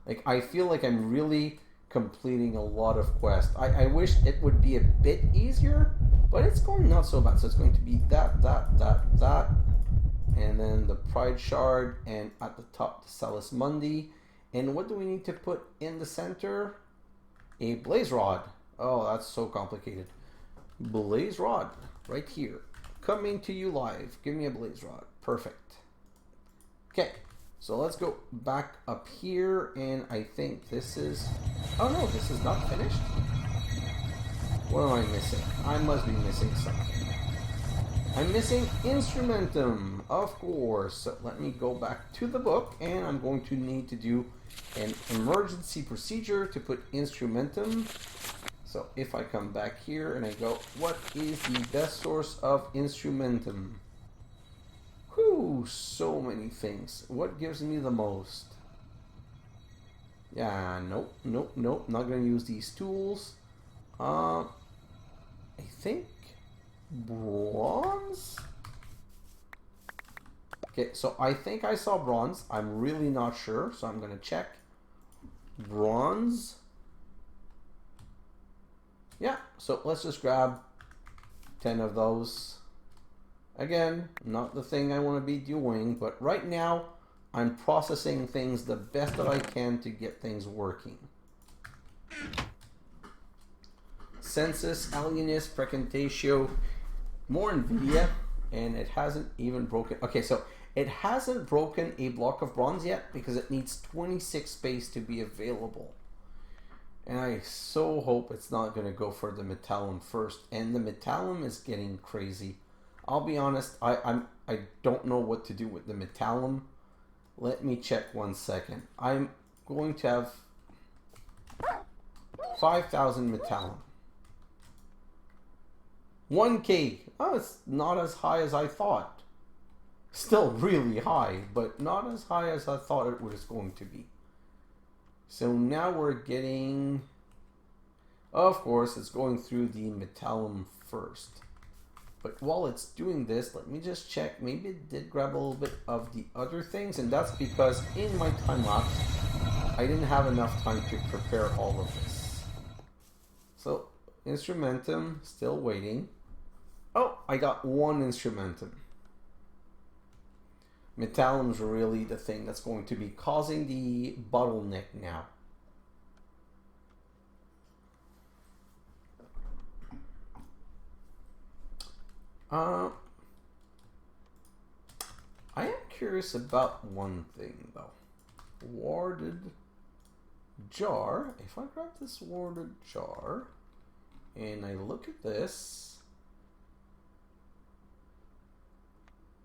Like, I feel like I'm really completing a lot of quests. I wish it would be a bit easier, but it's going not so bad. So it's going to be that. And then the pride shard, and at the top the Salus Mundi. And what do we need to put in the center? A blaze rod. Oh, that's so complicated. Blaze rod, right here. Coming to you live. Give me a blaze rod. Perfect. Okay, so let's go back up here, and I think this is... Oh no, this is not finished. What am I missing? I must be missing something. I'm missing instrumentum, of course. So let me go back to the book, and I'm going to need to do an emergency procedure to put instrumentum. So if I come back here and I go, what is the best source of instrumentum? Whew, so many things. What gives me the most? Yeah, nope. Not gonna use these tools. I think bronze? Okay, so I think I saw bronze. I'm really not sure, so I'm gonna check. Bronze. Yeah, so let's just grab 10 of those. Again, not the thing I want to be doing, but right now I'm processing things the best that I can to get things working. Census, Alienus, Precantatio, more NVIDIA, and it hasn't even broken. Okay, so it hasn't broken a block of bronze yet because it needs 26 space to be available. And I so hope it's not going to go for the Metallum first. And the Metallum is getting crazy. I'll be honest, I don't know what to do with the Metallum. Let me check 1 second. I'm going to have 5,000 Metallum. 1K. Oh, it's not as high as I thought. Still really high, but not as high as I thought it was going to be. So now we're getting, of course, it's going through the Metallum first. But while it's doing this, let me just check. Maybe it did grab a little bit of the other things, and that's because in my time lapse, I didn't have enough time to prepare all of this. So, instrumentum, still waiting. Oh, I got 1 instrumentum. Metallum's really the thing that's going to be causing the bottleneck now. I am curious about one thing though. Warded jar. If I grab this warded jar and I look at this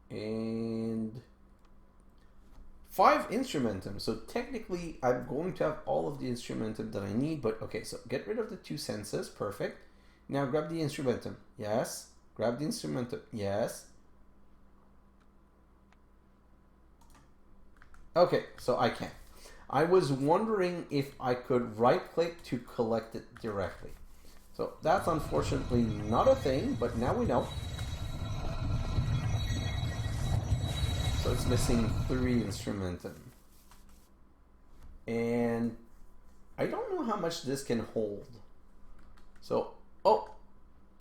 and 5 instrumentum. So technically, I'm going to have all of the instrumentum that I need. But okay, so get rid of the 2 senses. Perfect. Now grab the instrumentum. Yes. Grab the instrumentum. Yes. Okay, so I can. I was wondering if I could right-click to collect it directly. So that's unfortunately not a thing, but now we know. So it's missing 3 instrumentum. And I don't know how much this can hold. So,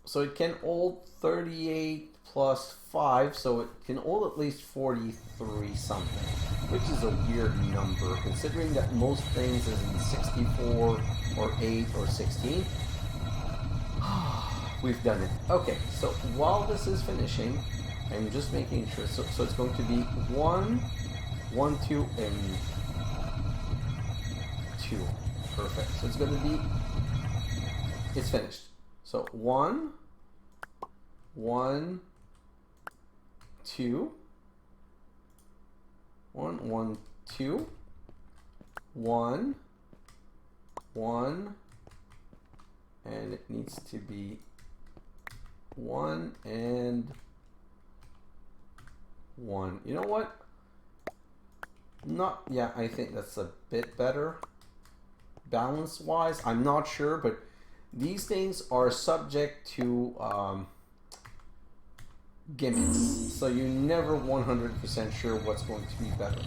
so it can hold 38 plus 5, so it can hold at least 43 something, which is a weird number considering that most things is in 64 or 8 or 16. We've done it. Okay, so while this is finishing, I'm just making sure. So it's going to be 1, 1, 2, and 2. Perfect. So it's going to be, it's finished. So 1, 1, 2, 1, 1, 2, 1, 1, and it needs to be 1 and 1. You know what? Yeah, I think that's a bit better. Balance wise, I'm not sure, but these things are subject to gimmicks, so you're never 100% sure what's going to be better.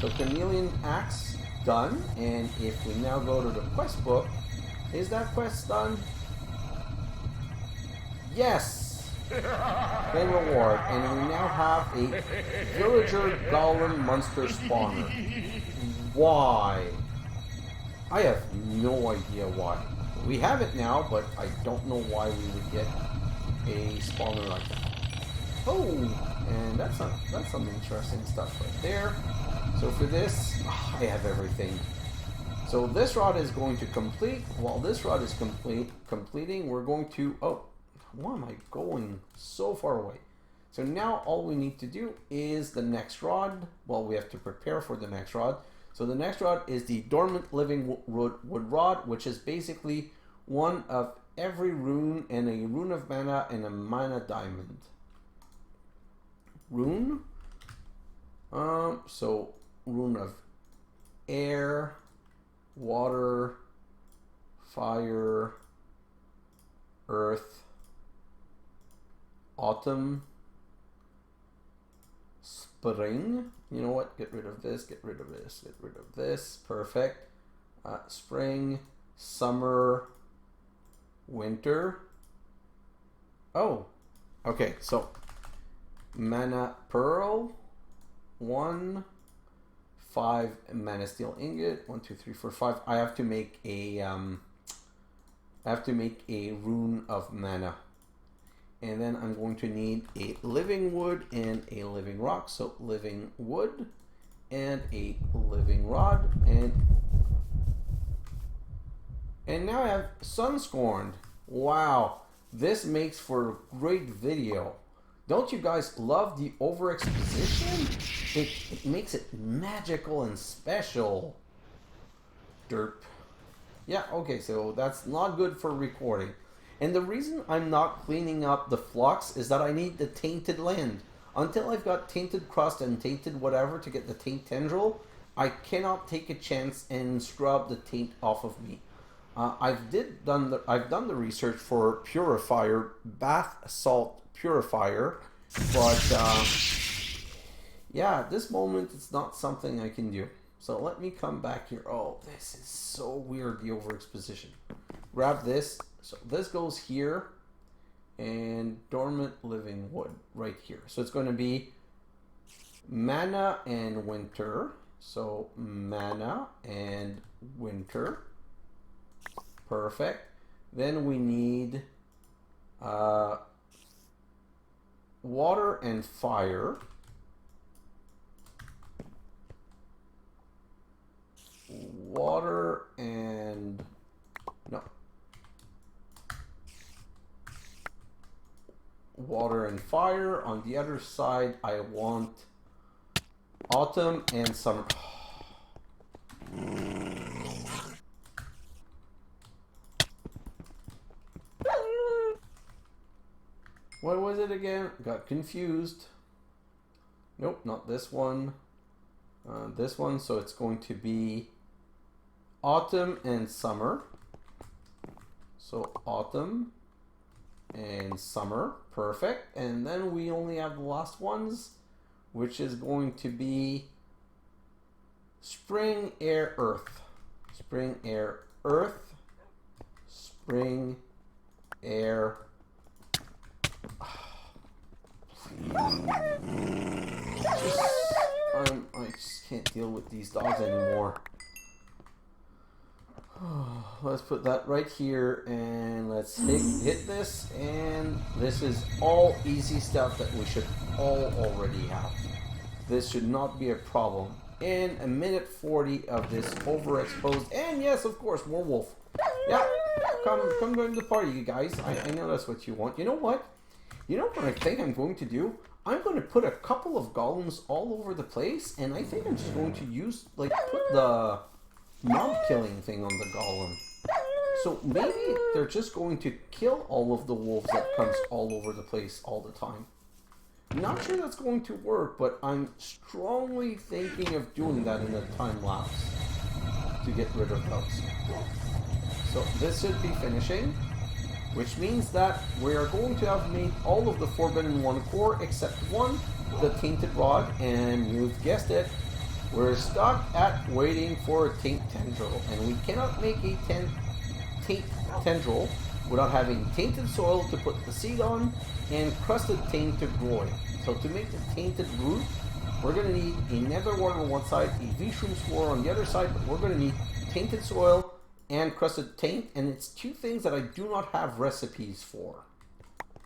So Chameleon Axe done, and if we now go to the quest book, is that quest done? Yes! Claim reward, and we now have a villager golem monster spawner. Why? I have no idea why. We have it now, but I don't know why we would get a spawner like that. Oh, and that's some interesting stuff right there. So for this, I have everything. So this rod is going to complete. While this rod is completing, we're going to, why am I going so far away? So now all we need to do is the next rod. Well, we have to prepare for the next rod. So the next rod is the Dormant Living Wood Rod, which is basically one of every rune and a rune of mana and a mana diamond. Rune? So rune of air, water, fire, earth, autumn, spring. You know what? Get rid of this, get rid of this, get rid of this. Perfect. Spring, summer, winter. Oh, okay. So mana pearl, 1, 5 mana steel ingot, 1, 2, 3, 4, 5. I have to make a rune of mana. And then I'm going to need a living wood and a living rock. So living wood and a living rod. And now I have Sunscorned. Wow, this makes for a great video. Don't you guys love the overexposition? It makes it magical and special. Derp. Yeah, okay, so that's not good for recording. And the reason I'm not cleaning up the flux is that I need the tainted land. Until I've got tainted crust and tainted whatever to get the taint tendril, I cannot take a chance and scrub the taint off of me. I've done the research for purifier, bath salt purifier, but yeah, at this moment it's not something I can do. So let me come back here. Oh, this is so weird, the overexposition. Grab this. So this goes here, and dormant living wood right here. So it's going to be mana and winter. So mana and winter. Perfect. Then we need water and fire. Water and water and fire. On the other side, I want Autumn and summer. What was it again? Got confused. Nope, not this one. This one, so it's going to be autumn and summer. So autumn and summer, perfect. And then we only have the last ones, which is going to be spring, air, earth. Spring, air, earth. Spring, air. I just can't deal with these dogs anymore. Let's put that right here and let's hit this, and this is all easy stuff that we should all already have. This should not be a problem. In a minute 40 of this overexposed, and yes, of course, more wolf. Yeah, come join the party, you guys. I know that's what you want. You know what? You know what I think I'm going to do? I'm going to put a couple of golems all over the place, and I think I'm just going to use, like, put the mob killing thing on the golem. So maybe they're just going to kill all of the wolves that comes all over the place all the time. Not sure that's going to work, but I'm strongly thinking of doing that in a time lapse to get rid of those. So this should be finishing, which means that we are going to have made all of the Forbidden One core except one, the Tainted Rod, and you've guessed it, we're stuck at waiting for a Taint Tendril, and we cannot make a Taint Tendril without having tainted soil to put the seed on and crusted taint to grow it. So to make the Tainted Goo, we're going to need a nether wart on one side, a V-shroom spore on the other side, but we're going to need tainted soil and crusted taint, and it's two things that I do not have recipes for.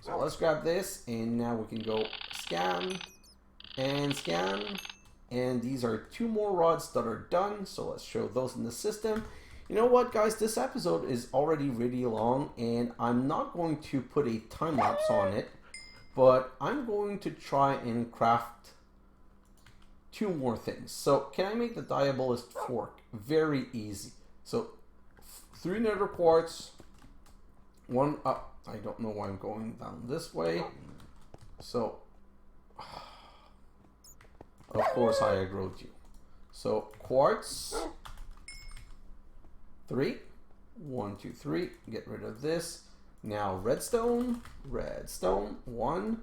So let's grab this, and now we can go scan and scan, and these are two more rods that are done, so let's show those in the system. You know what, guys, this episode is already really long, and I'm not going to put a time lapse on it, but I'm going to try and craft two more things. So can I make the Diabolist fork? Very easy. So 3 nether quartz, 1 up. I don't know why I'm going down this way. So, of course I aggroed you. So quartz, 3, 1, 2, 3. Get rid of this. Now redstone, 1,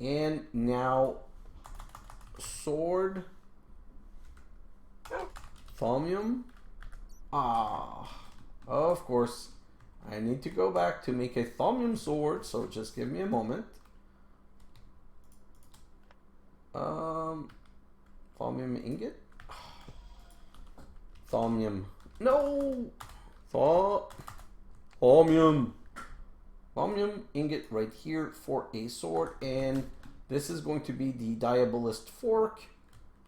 and now sword, thaumium. Of course, I need to go back to make a thaumium sword, so just give me a moment. Thaumium ingot? Thaumium. No! Thaumium. Thaumium ingot right here for a sword, and this is going to be the Diabolist fork.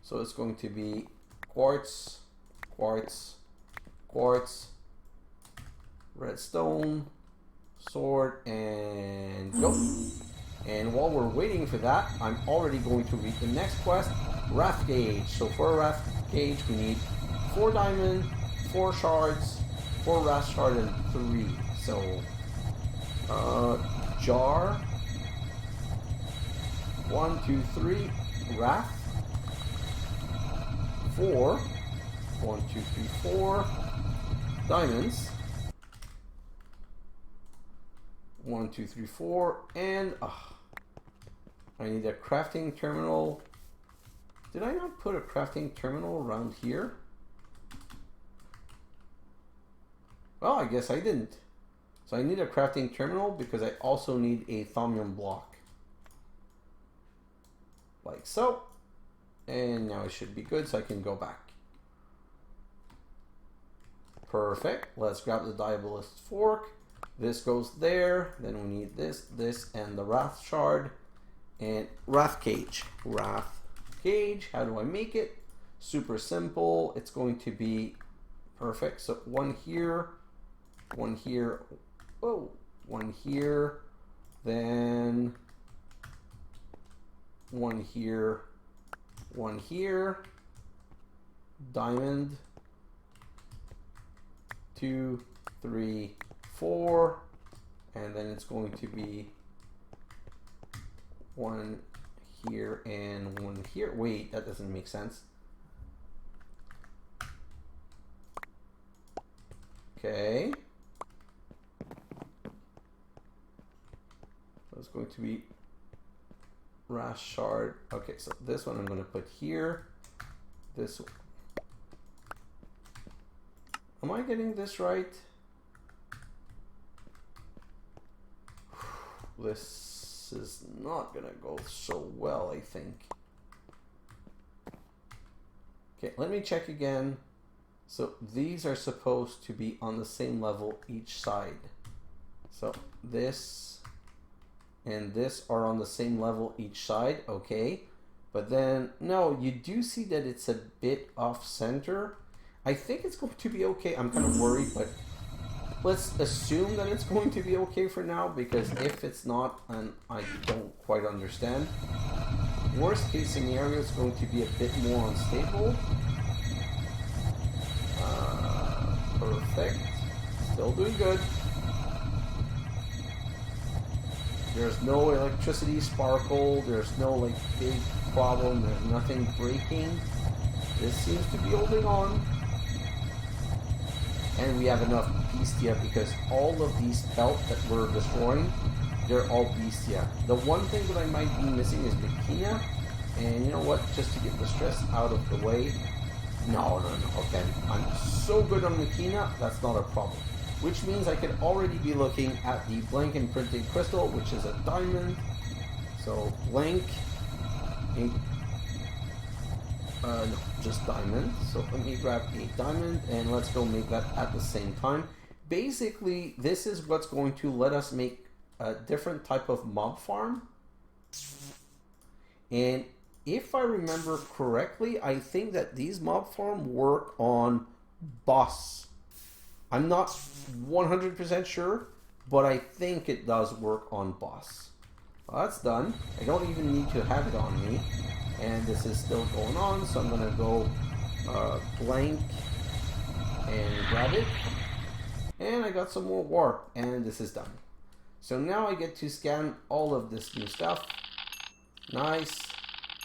So it's going to be quartz, quartz, quartz, redstone, sword, and go. And while we're waiting for that, I'm already going to read the next quest, Wrath Gauge. So for a Wrath Gauge, we need 4 diamond, 4 shards, 4 Wrath shard, and 3. So, jar, 1, 2, 3, Wrath, 4, 1, 2, 3, 4, diamonds, 1, 2, 3, 4, and I need a crafting terminal. Did I not put a crafting terminal around here? Well, I guess I didn't. So I need a crafting terminal because I also need a thaumium block. Like so. And now it should be good, so I can go back. Perfect. Let's grab the Diabolist fork. This goes there. Then we need this, this, and the Wrath shard. And Wrath Cage. Wrath Cage. How do I make it? Super simple. It's going to be perfect. So 1 here, 1 here. Oh, 1 here. Then 1 here. one here, diamond, 2, 3, 4, and then it's going to be one here and one here. Wait, that doesn't make sense. Okay. So it's going to be Rash shard. Okay, so this one I'm going to put here. This one. Am I getting this right? This is not going to go so well, I think. Okay, let me check again. So these are supposed to be on the same level each side. So this and this are on the same level each side, okay. But then, no, you do see that it's a bit off center. I think it's going to be okay. I'm kind of worried, but let's assume that it's going to be okay for now, because if it's not, and I don't quite understand. Worst case scenario, it's going to be a bit more unstable. Perfect. Still doing good. There's no electricity sparkle. There's no like big problem. There's nothing breaking. This seems to be holding on. And we have enough Bestia because all of these pelt that we're destroying, they're all Bestia. The one thing that I might be missing is Machina. And you know what? Just to get the stress out of the way. No. Okay. I'm so good on Machina, that's not a problem. Which means I could already be looking at the blank imprinted crystal, which is a diamond. So blank ink. No, just diamond. So let me grab a diamond and let's go make that at the same time. Basically, this is what's going to let us make a different type of mob farm. And if I remember correctly, I think that these mob farm work on boss. I'm not 100% sure, but I think it does work on boss. Well, that's done. I don't even need to have it on me. And this is still going on, so I'm going to go blank and grab it. And I got some more warp, and this is done. So now I get to scan all of this new stuff. Nice,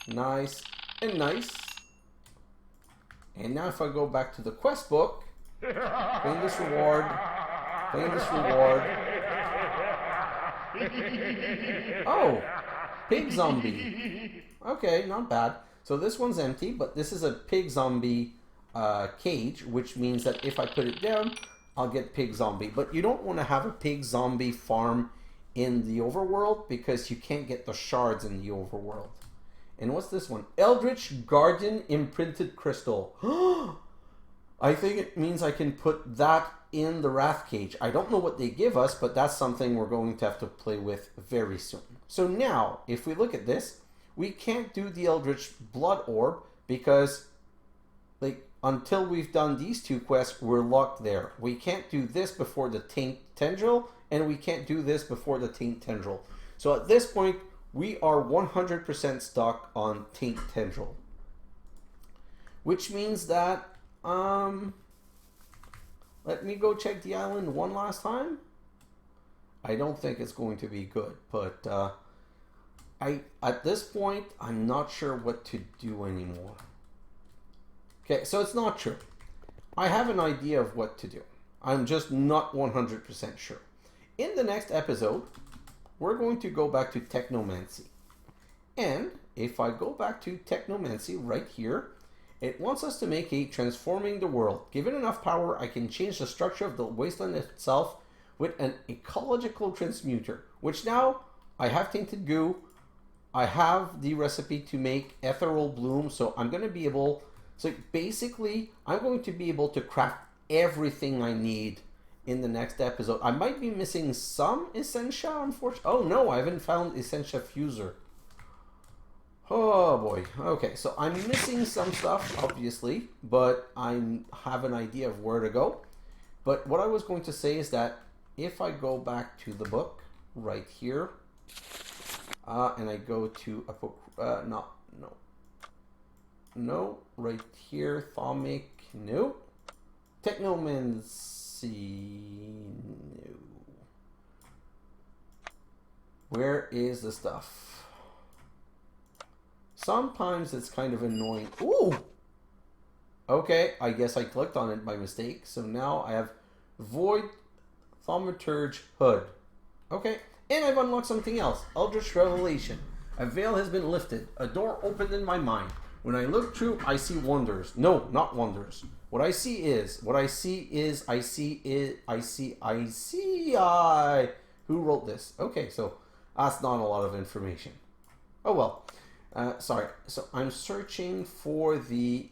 nice, and nice. And now if I go back to the quest book, claim this reward, claim this reward. Oh, pig zombie. Okay, not bad. So this one's empty, but this is a pig zombie cage, which means that if I put it down, I'll get pig zombie. But you don't want to have a pig zombie farm in the overworld because you can't get the shards in the overworld. And what's this one? Eldritch Guardian Imprinted Crystal. I think it means I can put that in the Wrath Cage. I don't know what they give us, but that's something we're going to have to play with very soon. So now, if we look at this, we can't do the Eldritch Blood Orb because, like, until we've done these two quests, we're locked there. We can't do this before the Taint Tendril, and we can't do this before the Taint Tendril. So at this point, we are 100% stuck on Taint Tendril. Which means that, let me go check the island one last time. I don't think it's going to be good, but at this point, I'm not sure what to do anymore. Okay, so it's not true. I have an idea of what to do. I'm just not 100% sure. In the next episode, we're going to go back to Technomancy. And if I go back to Technomancy right here, it wants us to make a transforming the world. Given enough power, I can change the structure of the wasteland itself with an ecological transmuter, which now I have Tainted Goo. I have the recipe to make ethereal bloom, so I'm going to be able... So basically, I'm going to be able to craft everything I need in the next episode. I might be missing some Essentia, unfortunately. Oh no, I haven't found Essentia Fuser. Oh boy. Okay, so I'm missing some stuff, obviously, but I have an idea of where to go. But what I was going to say is that if I go back to the book right here, and I go to No. Right here. Thaumic. No. Technomancy. No. Where is the stuff? Sometimes it's kind of annoying. Ooh! Okay, I guess I clicked on it by mistake. So now I have Void Thaumaturge Hood. Okay, and I've unlocked something else. Eldritch Revelation. A veil has been lifted. A door opened in my mind. When I look through, I see wonders. No, not wonders. Who wrote this? Okay, so that's not a lot of information. Oh well. Sorry. So I'm searching for the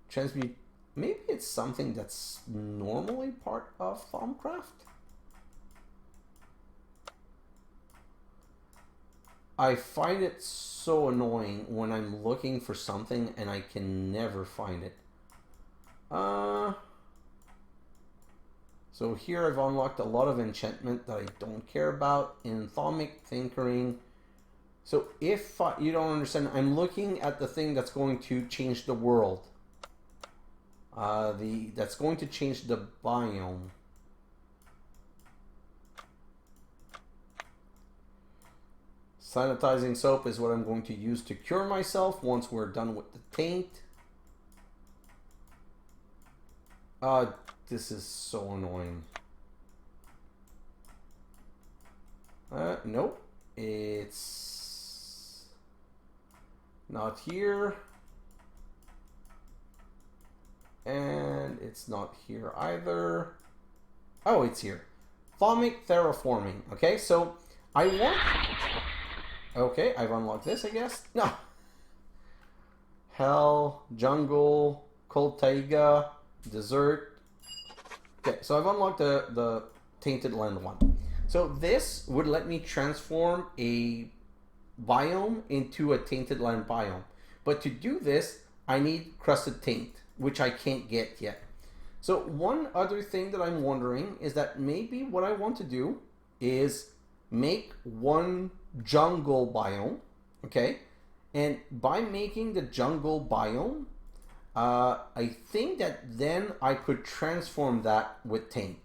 transmute. Maybe it's something that's normally part of Thaumcraft. I find it so annoying when I'm looking for something and I can never find it. So here I've unlocked a lot of enchantment that I don't care about in Thaumic Tinkering. So if you don't understand, I'm looking at the thing that's going to change the world. That's going to change the biome. Sanitizing soap is what I'm going to use to cure myself once we're done with the taint. This is so annoying. Nope. It's not here. And it's not here either. Oh, it's here. Thaumic Terraforming. Okay, so I want... Okay, I've unlocked this, I guess. No. Hell, Jungle, Cold Taiga, Desert. Okay, so I've unlocked the Tainted Land one. So this would let me transform a biome into a Tainted Land biome. But to do this, I need Crusted Taint, which I can't get yet. So one other thing that I'm wondering is that maybe what I want to do is make one jungle biome, okay? And by making the jungle biome, I think that then I could transform that with Taint.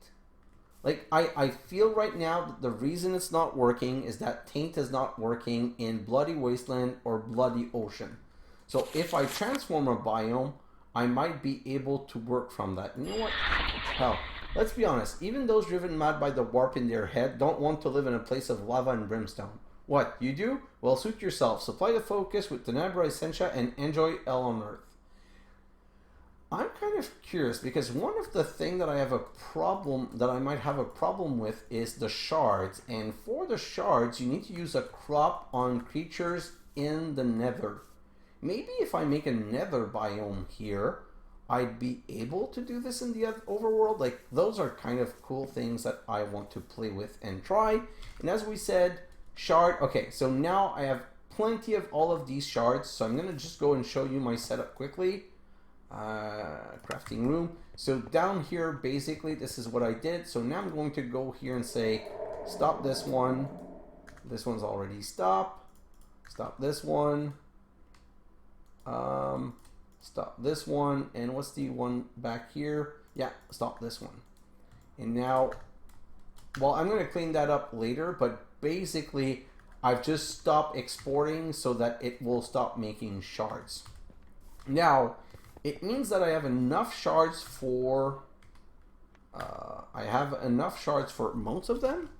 Like, I feel right now that the reason it's not working is that Taint is not working in Bloody Wasteland or Bloody Ocean. So if I transform a biome, I might be able to work from that. You know what? Hell, let's be honest. Even those driven mad by the warp in their head don't want to live in a place of lava and brimstone. What, you do? Well, suit yourself. Supply the focus with Tenebra Essentia and enjoy Hell on Earth. I'm kind of curious because one of the things that I have a problem, that I might have a problem with is the shards. And for the shards, you need to use a crop on creatures in the nether. Maybe if I make a nether biome here, I'd be able to do this in the overworld. Like, those are kind of cool things that I want to play with and try. And as we said, shard. Okay, so now I have plenty of all of these shards. So I'm going to just go and show you my setup quickly. Crafting room. So down here, basically, this is what I did. So now I'm going to go here and say, stop this one. This one's already stopped. Stop this one. Stop this one, and what's the one back here? Yeah, stop this one. And now, well, I'm going to clean that up later, but basically I've just stopped exporting so that it will stop making shards. Now it means that I have enough shards for most of them.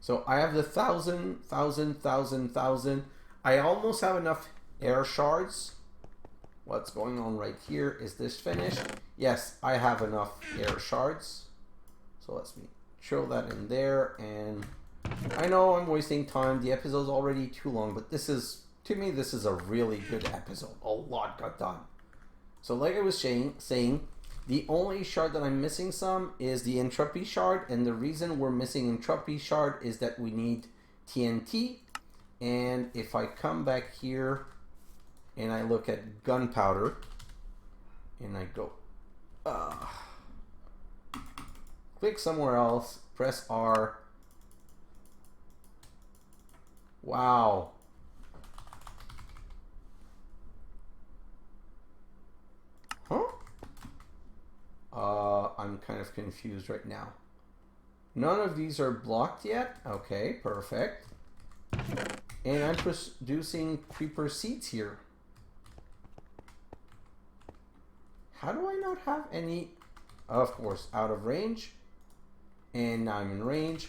So I have the 1,000. I almost have enough air shards. What's going on right here? Is this finished? Yes, I have enough air shards. So let's throw that in there. And I know I'm wasting time. The episode's already too long, but this is, to me, this is a really good episode. A lot got done. So like I was saying, the only shard that I'm missing some is the Entropy shard. And the reason we're missing Entropy shard is that we need TNT. And if I come back here and I look at gunpowder and I go click somewhere else, press R. Wow. kind of confused right now. None of these are blocked yet. Okay, perfect. And I'm producing creeper seeds here. How do I not have any? Of course, out of range. And now I'm in range.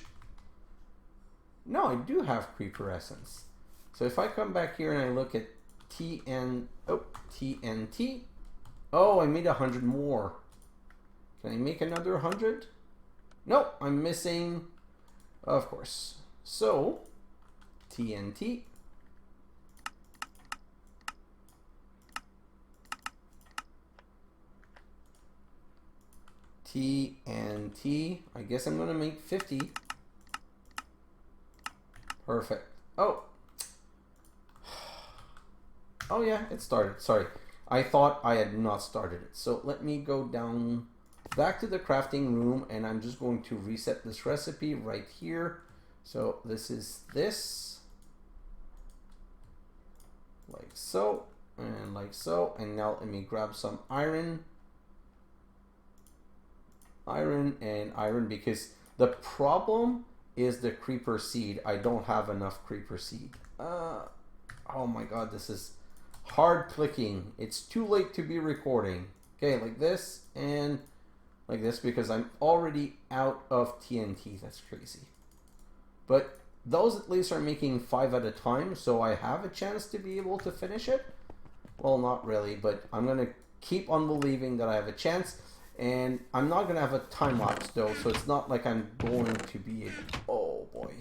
No, I do have creeper essence. So if I come back here and I look at TNT. Oh, I made 100 more. Can I make another 100? Nope, I'm missing, of course. So, TNT. TNT. I guess I'm gonna make 50. Perfect. Oh. Oh yeah, it started. Sorry. I thought I had not started it. So let me go down back to the crafting room, and I'm just going to reset this recipe right here. So this is this. Like so, and like so. And now let me grab some iron. Iron and iron, because the problem is the creeper seed. I don't have enough creeper seed. Oh my god, this is hard clicking. It's too late to be recording. Okay, like this and like this, because I'm already out of TNT. That's crazy. But those at least are making 5 at a time, so I have a chance to be able to finish it. Well, not really, but I'm gonna keep on believing that I have a chance. And I'm not gonna have a time lapse though, so it's not like I'm going to be able. Oh boy.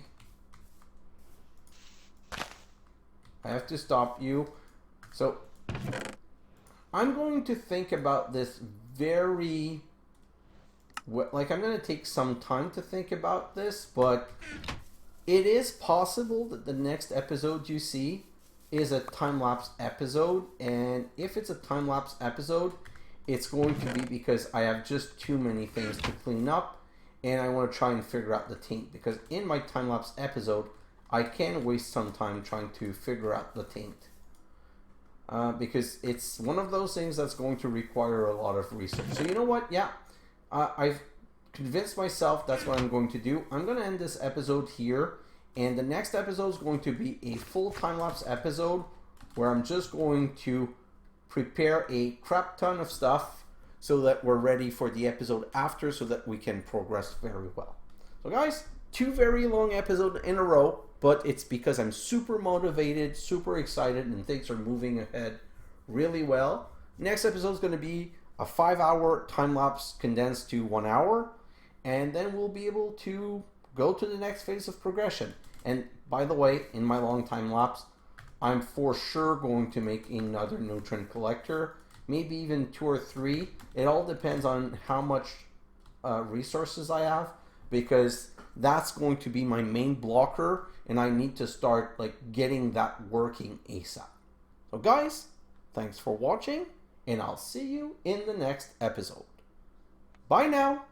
I have to stop you. So I'm going to think about this very, like, I'm going to take some time to think about this, but it is possible that the next episode you see is a time-lapse episode, and if it's a time-lapse episode, it's going to be because I have just too many things to clean up, and I want to try and figure out the taint, because in my time-lapse episode, I can waste some time trying to figure out the taint. Because it's one of those things that's going to require a lot of research. So you know what? Yeah, I've convinced myself that's what I'm going to do. I'm going to end this episode here, and the next episode is going to be a full time-lapse episode where I'm just going to prepare a crap ton of stuff so that we're ready for the episode after, so that we can progress very well. So guys, 2 very long episodes in a row, but it's because I'm super motivated, super excited, and things are moving ahead really well. Next episode is going to be a 5-hour time-lapse condensed to 1 hour, and then we'll be able to go to the next phase of progression. And by the way, in my long time-lapse, I'm for sure going to make another nutrient collector, maybe even 2 or 3. It all depends on how much resources I have, because that's going to be my main blocker, and I need to start like getting that working ASAP. So guys, thanks for watching, and I'll see you in the next episode. Bye now.